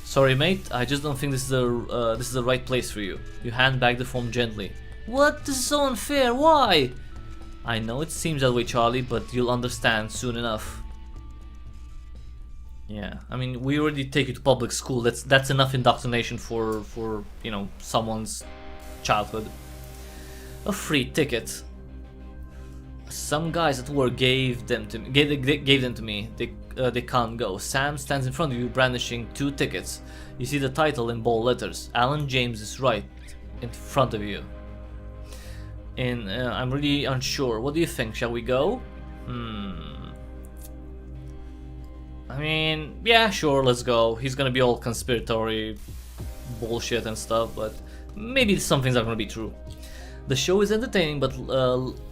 Sorry, mate. I just don't think this is the right place for you. You hand back the form gently. What? This is so unfair. Why? I know it seems that way, Charlie, but you'll understand soon enough. Yeah, I mean, we already take you to public school. That's enough indoctrination for you know, someone's childhood. A free ticket. Some guys at work gave them to me. They can't go. Sam stands in front of you brandishing 2 tickets. You see the title in bold letters. Alan James is right in front of you. And I'm really unsure. What do you think? Shall we go? I mean, yeah, sure, let's go. He's gonna be all conspiratory bullshit and stuff, but maybe some things are gonna be true. The show is entertaining, but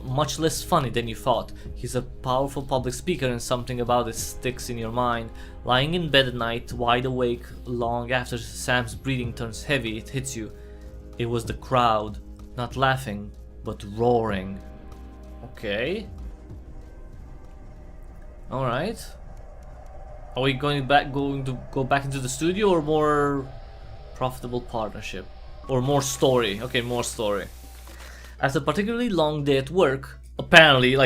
much less funny than you thought. He's a powerful public speaker, and something about it sticks in your mind. Lying in bed at night, wide awake, long after Sam's breathing turns heavy, it hits you. It was the crowd, not laughing, but roaring. Okay. Alright. Are we going to go back into the studio, or more profitable partnership? Or more story? Okay, more story. After a particularly long day at work, apparently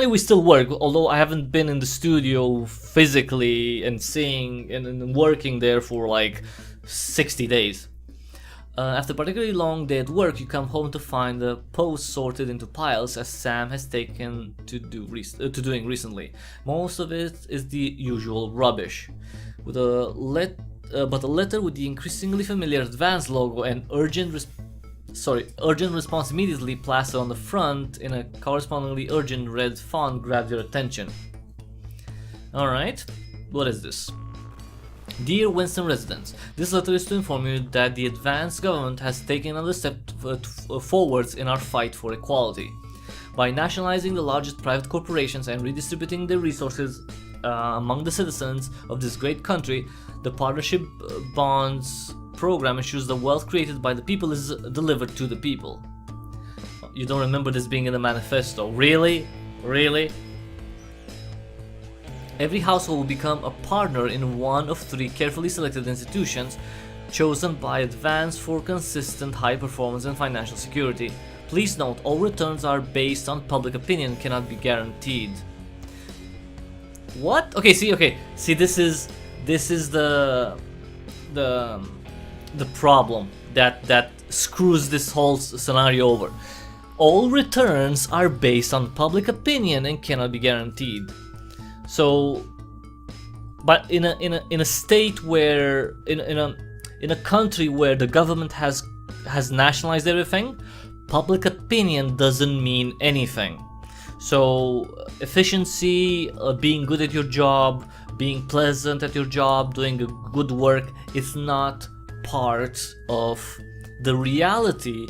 we still work, although I haven't been in the studio physically and seeing and working there for like 60 days. After a particularly long day at work, you come home to find the posts sorted into piles, as Sam has taken to doing recently. Most of it is the usual rubbish, with but a letter with the increasingly familiar Advance logo and urgent response immediately plastered on the front in a correspondingly urgent red font grabbed your attention. Alright, what is this? Dear Winston residents, this letter is to inform you that the Advance government has taken another step forwards in our fight for equality. By nationalizing the largest private corporations and redistributing their resources among the citizens of this great country, the Partnership Bonds program ensures the wealth created by the people is delivered to the people. You don't remember this being in the manifesto? Really? Really? Every household will become a partner in one of 3 carefully selected institutions chosen by Advance for consistent high performance and financial security. Please note, all returns are based on public opinion and cannot be guaranteed. What? Okay, see, this is the problem that screws this whole scenario over. All returns are based on public opinion and cannot be guaranteed. So, but in a state where in a country where the government has nationalized everything, public opinion doesn't mean anything. So efficiency, being good at your job, being pleasant at your job, doing good work, it's not part of the reality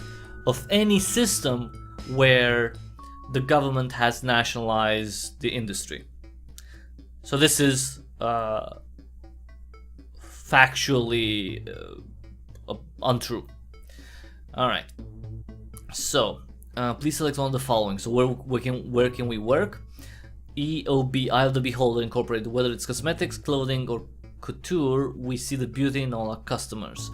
of any system where the government has nationalized the industry. So this is factually untrue. Alright, so please select one of the following. So where can we work? EOB, Eye of the Beholder Incorporated. Whether it's cosmetics, clothing, or couture, we see the beauty in all our customers.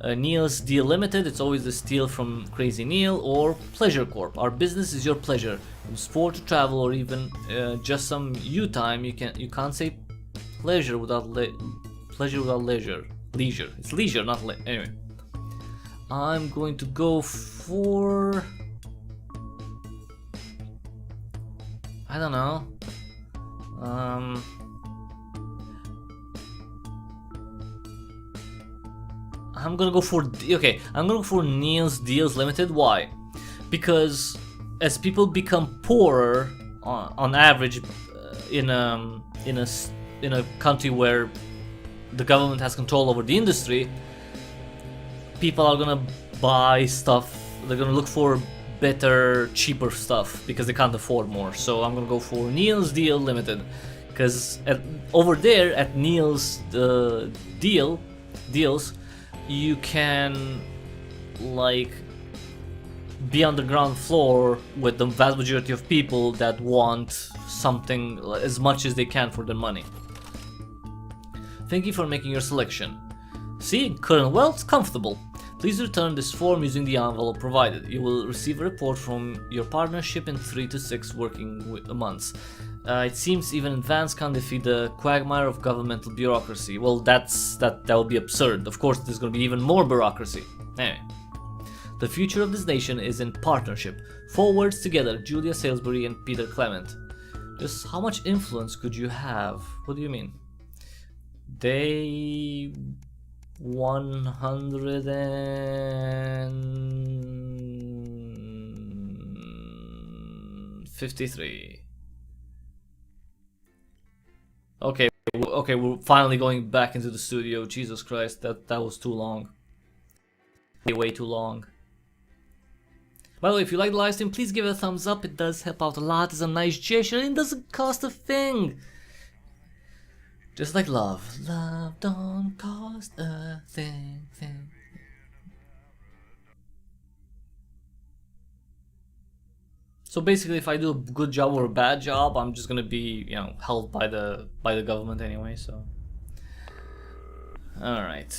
Neil's Deal Limited, it's always the steal from Crazy Neil. Or Pleasure Corp, our business is your pleasure. From sport to travel, or even just some you time, you can't say pleasure without leisure. It's leisure, not anyway. I'm going to go for, I don't know. I'm gonna go for Neil's Deals Limited. Why? Because as people become poorer on average in a country where the government has control over the industry, people are gonna buy stuff. They're gonna look for better, cheaper stuff because they can't afford more. So I'm gonna go for Neil's Deal Limited, because over there at Neil's deals, you can like be on the ground floor with the vast majority of people that want something as much as they can for their money. Thank you for making your selection. See, current wealth, comfortable. Please return this form using the envelope provided. You will receive a report from your partnership in 3 to 6 working months. It seems even Advance can defeat the quagmire of governmental bureaucracy. Well, that would be absurd. Of course, there's going to be even more bureaucracy. Anyway. The future of this nation is in partnership. 4 words together, Julia Salisbury and Peter Clement. Just how much influence could you have? What do you mean? They 100 and 53. Okay, okay, we're finally going back into the studio. Jesus Christ, that was too long. Way too long. By the way, if you like the livestream, please give it a thumbs up. It does help out a lot. It's a nice gesture and it doesn't cost a thing. Just like love. Love don't cost a thing. So basically, if I do a good job or a bad job, I'm just gonna be, you know, held by the government anyway. So, all right.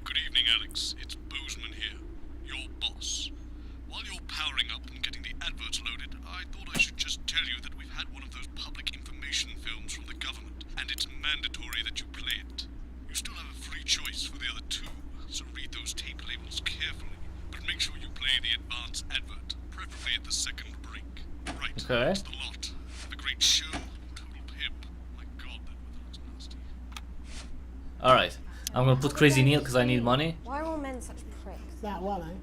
Good evening, Alex. It's Bozeman here, your boss. While you're powering up and getting the adverts loaded, I thought I should just tell you that we've had one of those public information films from the government, and it's mandatory that you play it. You still have a free choice for the other two, so read those tape labels carefully, but make sure you play the advance advert, preferably at the second break. Right, Okay. that's the lot. Have a great show. Total pimp. My god, that weather looks nasty. All right. I'm gonna put Crazy Neil because I need money. Why are all men such pricks? That well, eh?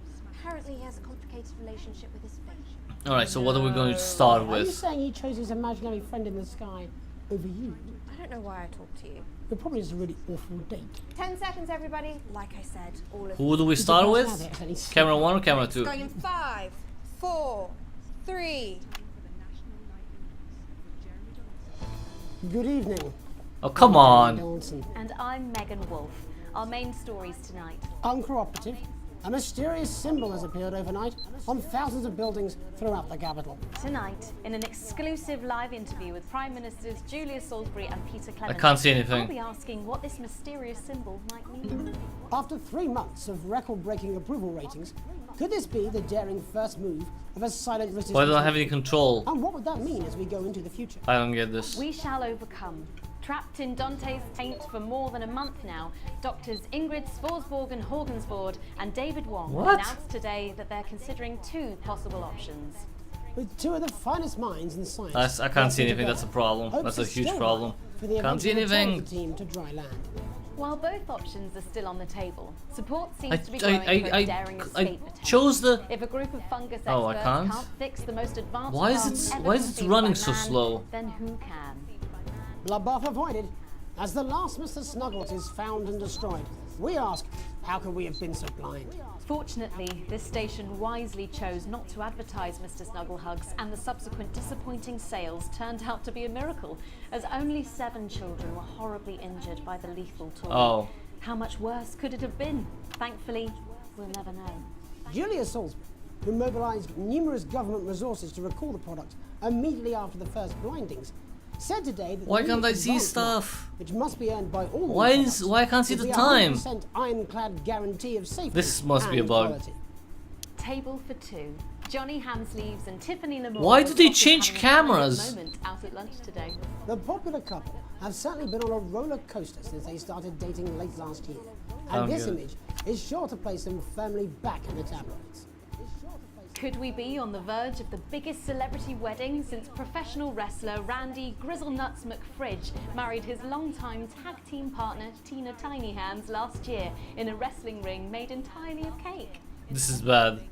Apparently he has a complicated relationship with his fate. All right. So what are we going to start Are you with? saying he chose his imaginary friend in the sky over you? I don't know why I talked to you. It probably is a really awful date. 10 seconds, everybody. Like I said, all of Who do we start with? Camera 1 or camera 2? Going in 5, 4, 3. Good evening. Oh, come on. And I'm Megan Wolf. Our main stories tonight. Uncooperative. A mysterious symbol has appeared overnight on thousands of buildings throughout the capital. Tonight, in an exclusive live interview with Prime Ministers Julia Salisbury and Peter Clement, can't see anything. I'll be asking what this mysterious symbol might mean. After 3 months of record-breaking approval ratings, could this be the daring first move of a silent resistance? Why don't I have any control? And what would that mean as we go into the future? I don't get this. We shall overcome. Trapped in Dante's taint for more than a month now, doctors Ingrid Svorsborg Horgensvoord and David Wong What? announced today that they're considering 2 possible options. With 2 of the finest minds in science. I can't see anything. That's a problem. Hopes That's a are huge still problem. for the Can't see eventual return anything. of the team to dry land. While both options are still on the table, support seems I- to be I- growing I- for I- a daring I escape attempt. chose the- If a group of fungus Oh, I experts can't? fix the most advanced Why is plants it- ever why is it conceived running by so man, slow? Then who can? Bloodbath avoided. As the last Mr. Snuggles is found and destroyed, we ask, how could we have been so blind? Fortunately, this station wisely chose not to advertise Mr. Snugglehugs, and the subsequent disappointing sales turned out to be a miracle, as only 7 children were horribly injured by the lethal toy. Oh. How much worse could it have been? Thankfully, we'll never know. Julia Salisbury, who mobilized numerous government resources to recall the product immediately after the first blindings, said today that Why the can't new I see advanced stuff? mark, which must be earned by all new Why products, I can't see will the be a time? 100% ironclad guarantee of safety. This must be a and bug. quality. Table for 2. Johnny Hamsleeves and Tiffany Lamore. Why do they were change having a quiet cameras? Moment out at lunch today. The popular couple have certainly been on a roller coaster since they started dating late last year, and Oh, this good. image is sure to place them firmly back in the tabloids. Could we be on the verge of the biggest celebrity wedding since professional wrestler Randy Grizzlenuts McFridge married his longtime tag team partner Tina Tiny Hands last year in a wrestling ring made entirely of cake? This is bad.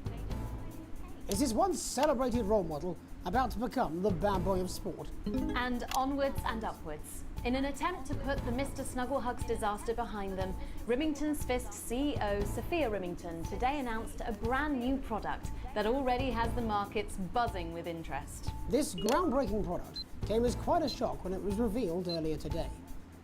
Is this once celebrated role model about to become the bad boy of sport? And onwards and upwards. In an attempt to put the Mr. Snugglehugs disaster behind them, Remington's Fist CEO Sophia Remington today announced a brand new product that already has the markets buzzing with interest. This groundbreaking product came as quite a shock when it was revealed earlier today,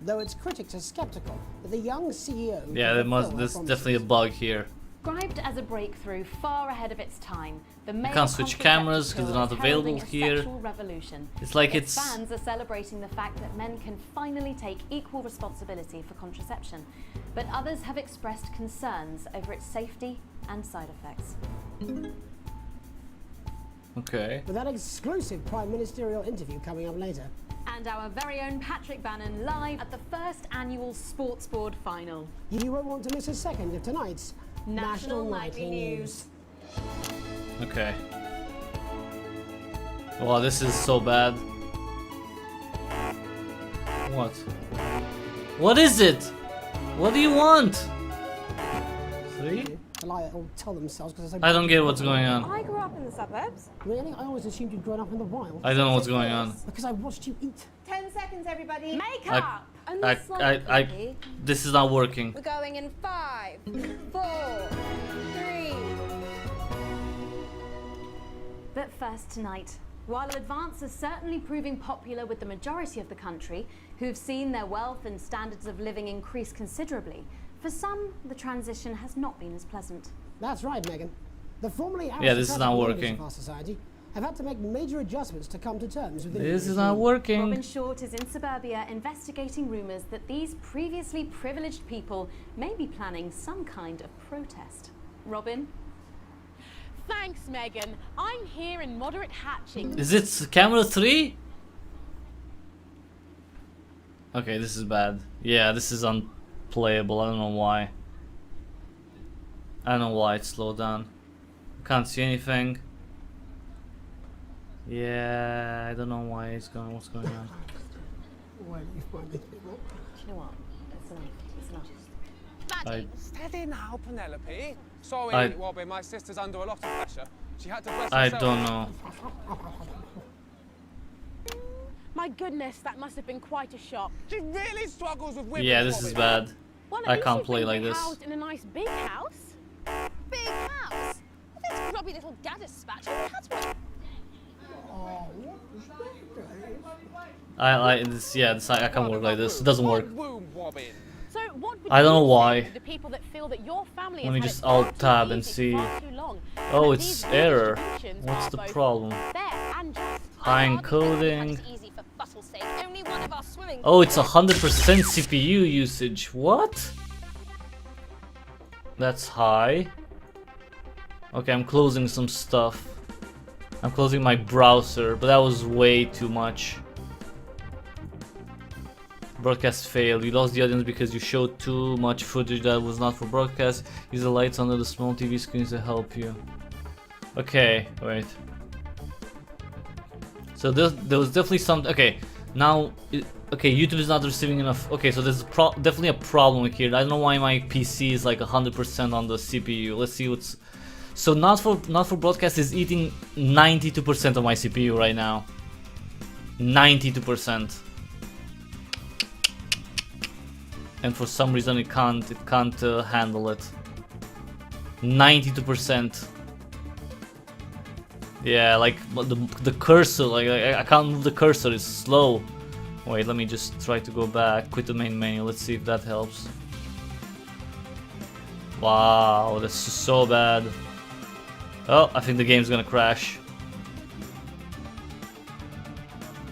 though its critics are skeptical that the young CEO Yeah, could fulfill her there's promises. definitely a bug here. Described as a breakthrough far ahead of its time, the male can't switch cameras 'cause they're not available here. Sexual revolution. It's like Its it's- fans are celebrating the fact that men can finally take equal responsibility for contraception, but others have expressed concerns over its safety and side effects. Okay. With that exclusive prime ministerial interview coming up later. And our very own Patrick Bannon live at the first annual Sports Board final. You won't want to miss a second of tonight's National Nightly News. Okay. Wow, this is so bad. What? What is it? What do you want? 3? to lie or tell themselves because I don't get what's going on. I grew up in the suburbs. Really? I always assumed you'd grown up in the wild. I don't know what's going on. Because I watched you eat. 10 seconds, everybody. I, this is not working. We're going in 5, 4, 3. But first tonight, while Advance is certainly proving popular with the majority of the country, who've seen their wealth and standards of living increase considerably, for some, the transition has not been as pleasant. That's right, Megan. The formerly this is not aristocratic working. members of our society have had to make major adjustments to come to terms with the This new is not regime. working. Robin Short is in suburbia investigating rumours that these previously privileged people may be planning some kind of protest. Robin? Thanks, Megan. I'm here in moderate hatching. Is it camera 3? Okay, this is bad. Yeah, this is unplayable. I don't know why. I don't know why it slowed down. Can't see anything. Yeah, I don't know why it's going. What's going on? Why do you find it? Do you know what? It's enough. It's enough. Steady now, Penelope. Sorry, I- Robin, my sister's under a lot of pressure. She had to bless I herself. don't know. My goodness, that must have been quite a shock. She really struggles with women. Yeah, this is bad. Well, at I least can't you've play been like this. housed in a nice big house. Big house? This grubby little gaddis spat has one. I can't work like this. It doesn't work. So what would I don't know you say why. to the people that feel that your family Let me has just had it far alt too tab and easy see. far too long, and Oh, that it's these error. institutions What's are the both problem? fair and just? High encoding. Easy for fussle's sake. Only one of our swimming Oh, it's 100% CPU usage. What? That's high. Okay, I'm closing some stuff. I'm closing my browser, but that was way too much. Broadcast failed. You lost the audience because you showed too much footage that was not for broadcast. Use the lights under the small TV screens to help you. Okay, wait. So there was definitely some. Okay, now. Okay, YouTube is not receiving enough. Okay, so there's definitely a problem here. I don't know why my PC is like 100% on the CPU. Let's see what's. So not for broadcast is eating 92% of my CPU right now. 92%. And for some reason it can't handle it. 92%. Yeah, like the cursor, like I can't move the cursor. It's slow. Wait, let me just try to go back. Quit the main menu. Let's see if that helps. Wow, that's so bad. Oh, I think the game's gonna crash.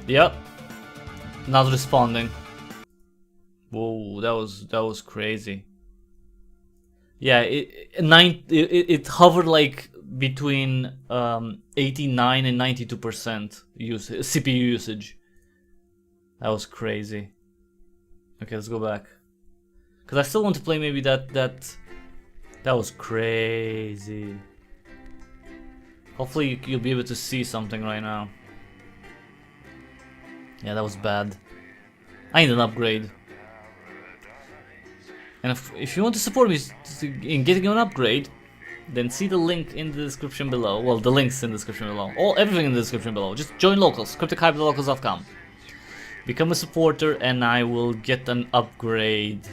Yep. Not responding. Whoa, that was crazy. Yeah, it hovered like between 89 and 92% CPU usage. That was crazy. Okay, let's go back. Cause I still want to play maybe that was crazy. Hopefully you'll be able to see something right now. Yeah, that was bad. I need an upgrade. And if you want to support me in getting an upgrade, then see the link in the description below. Well, the links in the description below. Everything in the description below. Just join Locals, cryptichybrid.locals.com. Become a supporter and I will get an upgrade.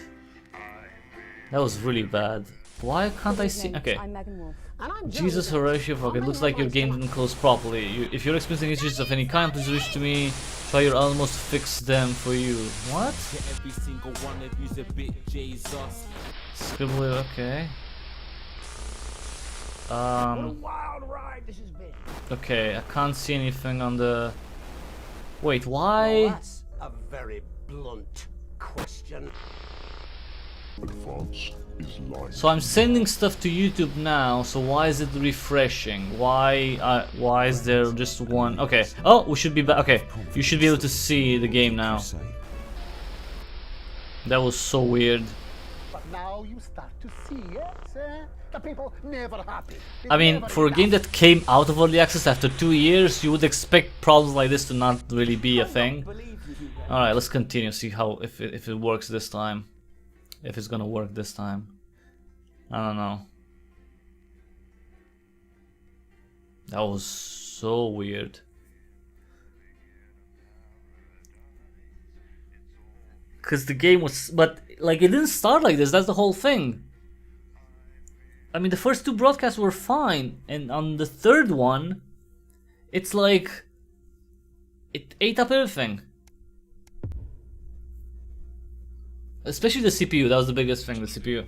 That was really bad. Why can't I see? Okay. I'm Megan Wolf. Jesus Horatio, fuck, it looks like your game didn't close properly. If you're experiencing issues of any kind, please reach to me. Try your utmost to fix them for you. What? Every single one of you's a bit Jesus. Scribble, okay. Wild ride this has been. Okay, I can't see anything on the. Wait, why? Well, that's a very blunt question. So I'm sending stuff to YouTube now, so why is it refreshing? Why is there just one? Okay. Oh, we should be back. Okay, you should be able to see the game now. That was so weird. But now you start to see, yes? The people never happy. I mean, for a game that came out of early access after 2 years, you would expect problems like this to not really be a thing. All right, let's continue. See how if it works this time. If it's gonna work this time. I don't know. That was so weird. Because the game was, but like it didn't start like this. That's the whole thing. I mean, the first two broadcasts were fine, and on the third one, it's like it ate up everything. Especially the CPU. That was the biggest thing. The CPU.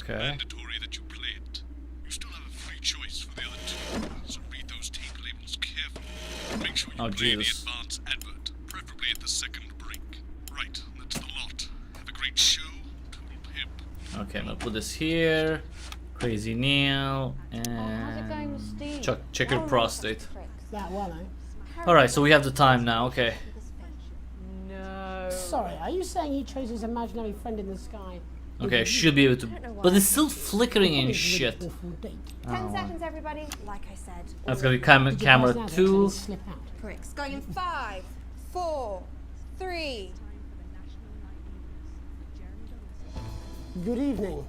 Okay. Mandatory that you play it. You still have a free choice for the other two, so read those tape labels carefully. Make sure you play the advanced advert, preferably at the second break. Right, that's the lot. Have a great show. Total pimp. Okay, I'm gonna put this here. Crazy Neil and check your prostate. That one, eh? All right, so we have the time now. Okay. No. Sorry, are you saying he chose his imaginary friend in the sky? Okay, I should be able to, but it's still flickering and shit. 10 seconds, everybody. Like I said. That's gonna be camera 2. Pricks. Going in 5, 4, 3. Good evening.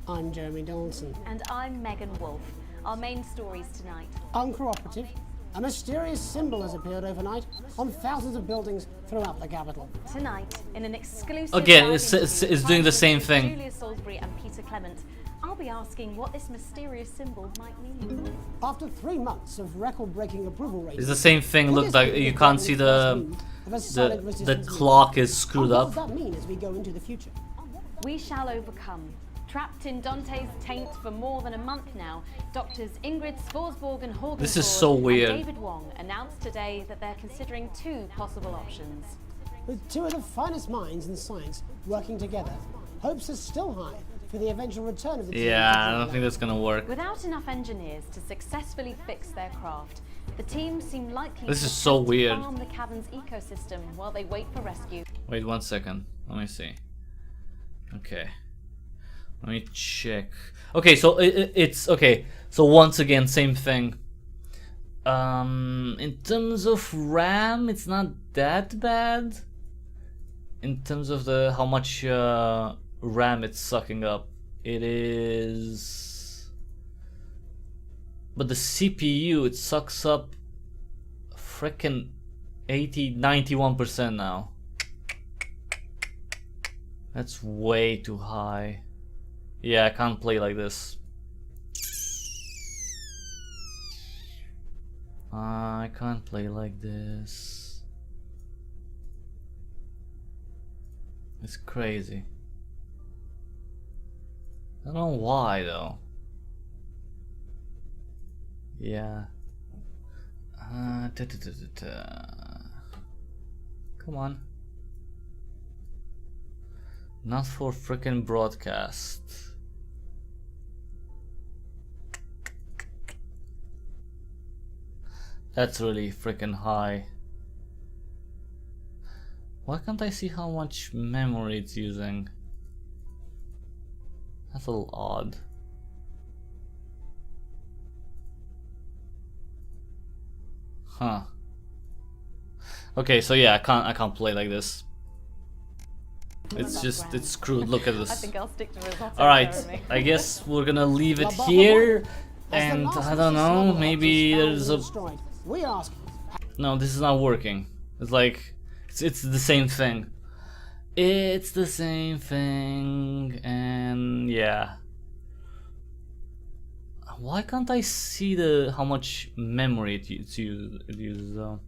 I'm Jeremy Donaldson. And I'm Megan Wolf. Our main stories tonight. Uncooperative. A mysterious symbol has appeared overnight on thousands of buildings throughout the capital. Tonight, in an exclusive again, it's doing the same thing. Julia Salisbury and Peter Clement, I'll be asking what this mysterious symbol might mean. After 3 months of record-breaking approval ratings, It's the same thing. Look, like you can't see the clock is screwed up. What does that mean as we go into the future? We shall overcome. Trapped in Dante's taint for more than a month now, doctors Ingrid Svorsborg and Horgan This is so weird. and David Wong announced today that they're considering 2 possible options. With 2 of the finest minds in science working together, hopes are still high for the eventual return of the team. Yeah, I don't think that's gonna work. Without enough engineers to successfully fix their craft, the team seem likely This to is so weird. farm the cavern's ecosystem while they wait for rescue. Wait 1 second. Let me see. Okay. Let me check. Okay, so it's okay. So once again, same thing. In terms of RAM, it's not that bad. In terms of the how much RAM it's sucking up, it is. But the CPU, it sucks up frickin' 91% now. That's way too high. Yeah, I can't play like this. I can't play like this. It's crazy. I don't know why though. Yeah. Come on. Not for frickin' broadcast. That's really freaking high. Why can't I see how much memory it's using? That's a little odd. Huh. Okay, so yeah, I can't play like this. It's just, it's screwed. Look at this. I think I'll stick to risotto. Alright, I guess we're gonna leave it here. And I don't know, maybe there's a... No, this is not working. It's like, it's the same thing. It's the same thing, and yeah. Why can't I see the how much memory it uses though?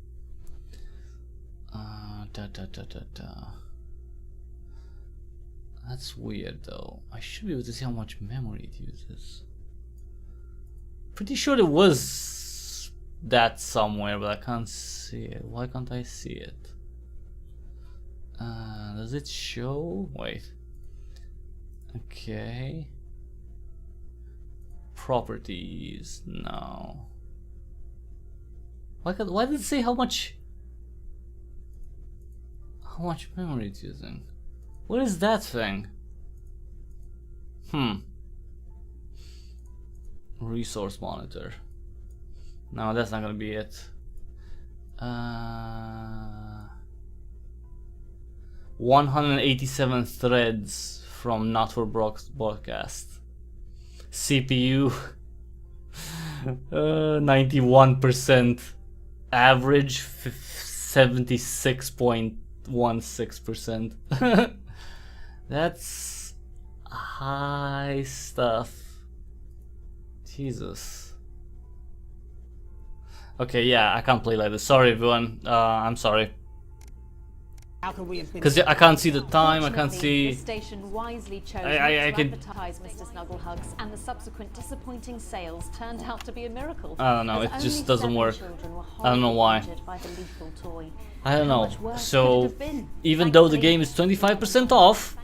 That's weird though. I should be able to see how much memory it uses. Pretty sure it was that somewhere, but I can't see it. Why can't I see it? Does it show? Wait. Okay. Properties. No. Why did it say how much memory it's using? What is that thing? Resource monitor. No, that's not gonna be it. 187 threads from not for broadcast. CPU. 91% average, 76.16%. That's high stuff. Jesus. Okay, yeah, I can't play like this. Sorry, everyone. I'm sorry. Because I can't see the time, I can't see... The station wisely chose I to can... advertise Mr. Snugglehugs, and the subsequent disappointing sales turned out to be a miracle. I don't know, it just doesn't work. I don't know why. I don't know. So, even though the game is 25% off,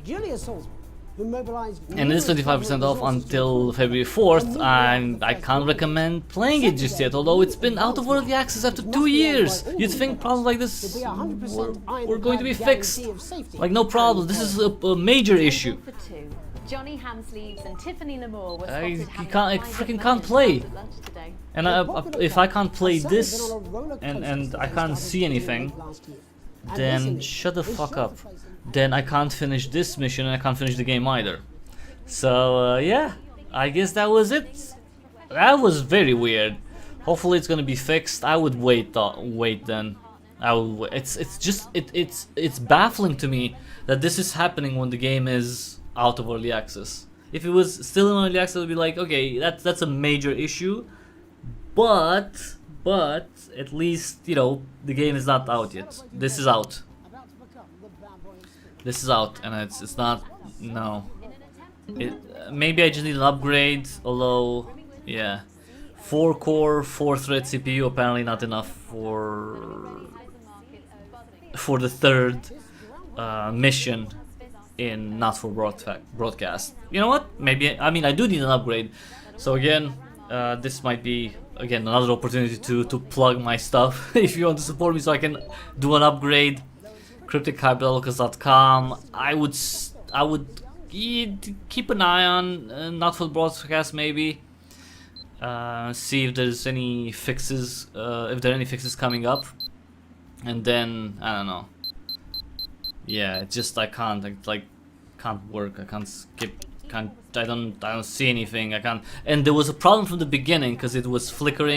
and it is 25% off until February 4th, and I can't recommend playing it just yet, although it's been out of early access after 2 years. You'd think problems like this were going to be fixed. Like, no problem, this is a major issue. Johnny Hamsleeves and Tiffany Lamore were I freaking can't play. And if I can't play this, and I can't see anything, then shut the fuck up. Then I can't finish this mission and I can't finish the game either. So yeah, I guess that was it. That was very weird. Hopefully it's gonna be fixed. I would wait then. I would. It's baffling to me that this is happening when the game is out of early access. If it was still in early access, it would be like, okay, that's a major issue. But at least, you know, the game is not out yet. This is out. This is out, and it's not. No. Maybe I just need an upgrade. Although, yeah, 4-core, 4-thread CPU apparently not enough for the third mission in Not For Broadcast. You know what? Maybe I do need an upgrade. So again, this might be another opportunity to plug my stuff. If you want to support me, so I can do an upgrade. cryptichybrid.com. I would keep an eye on Not For Broadcast, maybe. See if there's any fixes, if there are any fixes coming up, and then I don't know. Yeah, it's just I can't work. I can't skip. I don't see anything. I can't. And there was a problem from the beginning because it was flickering.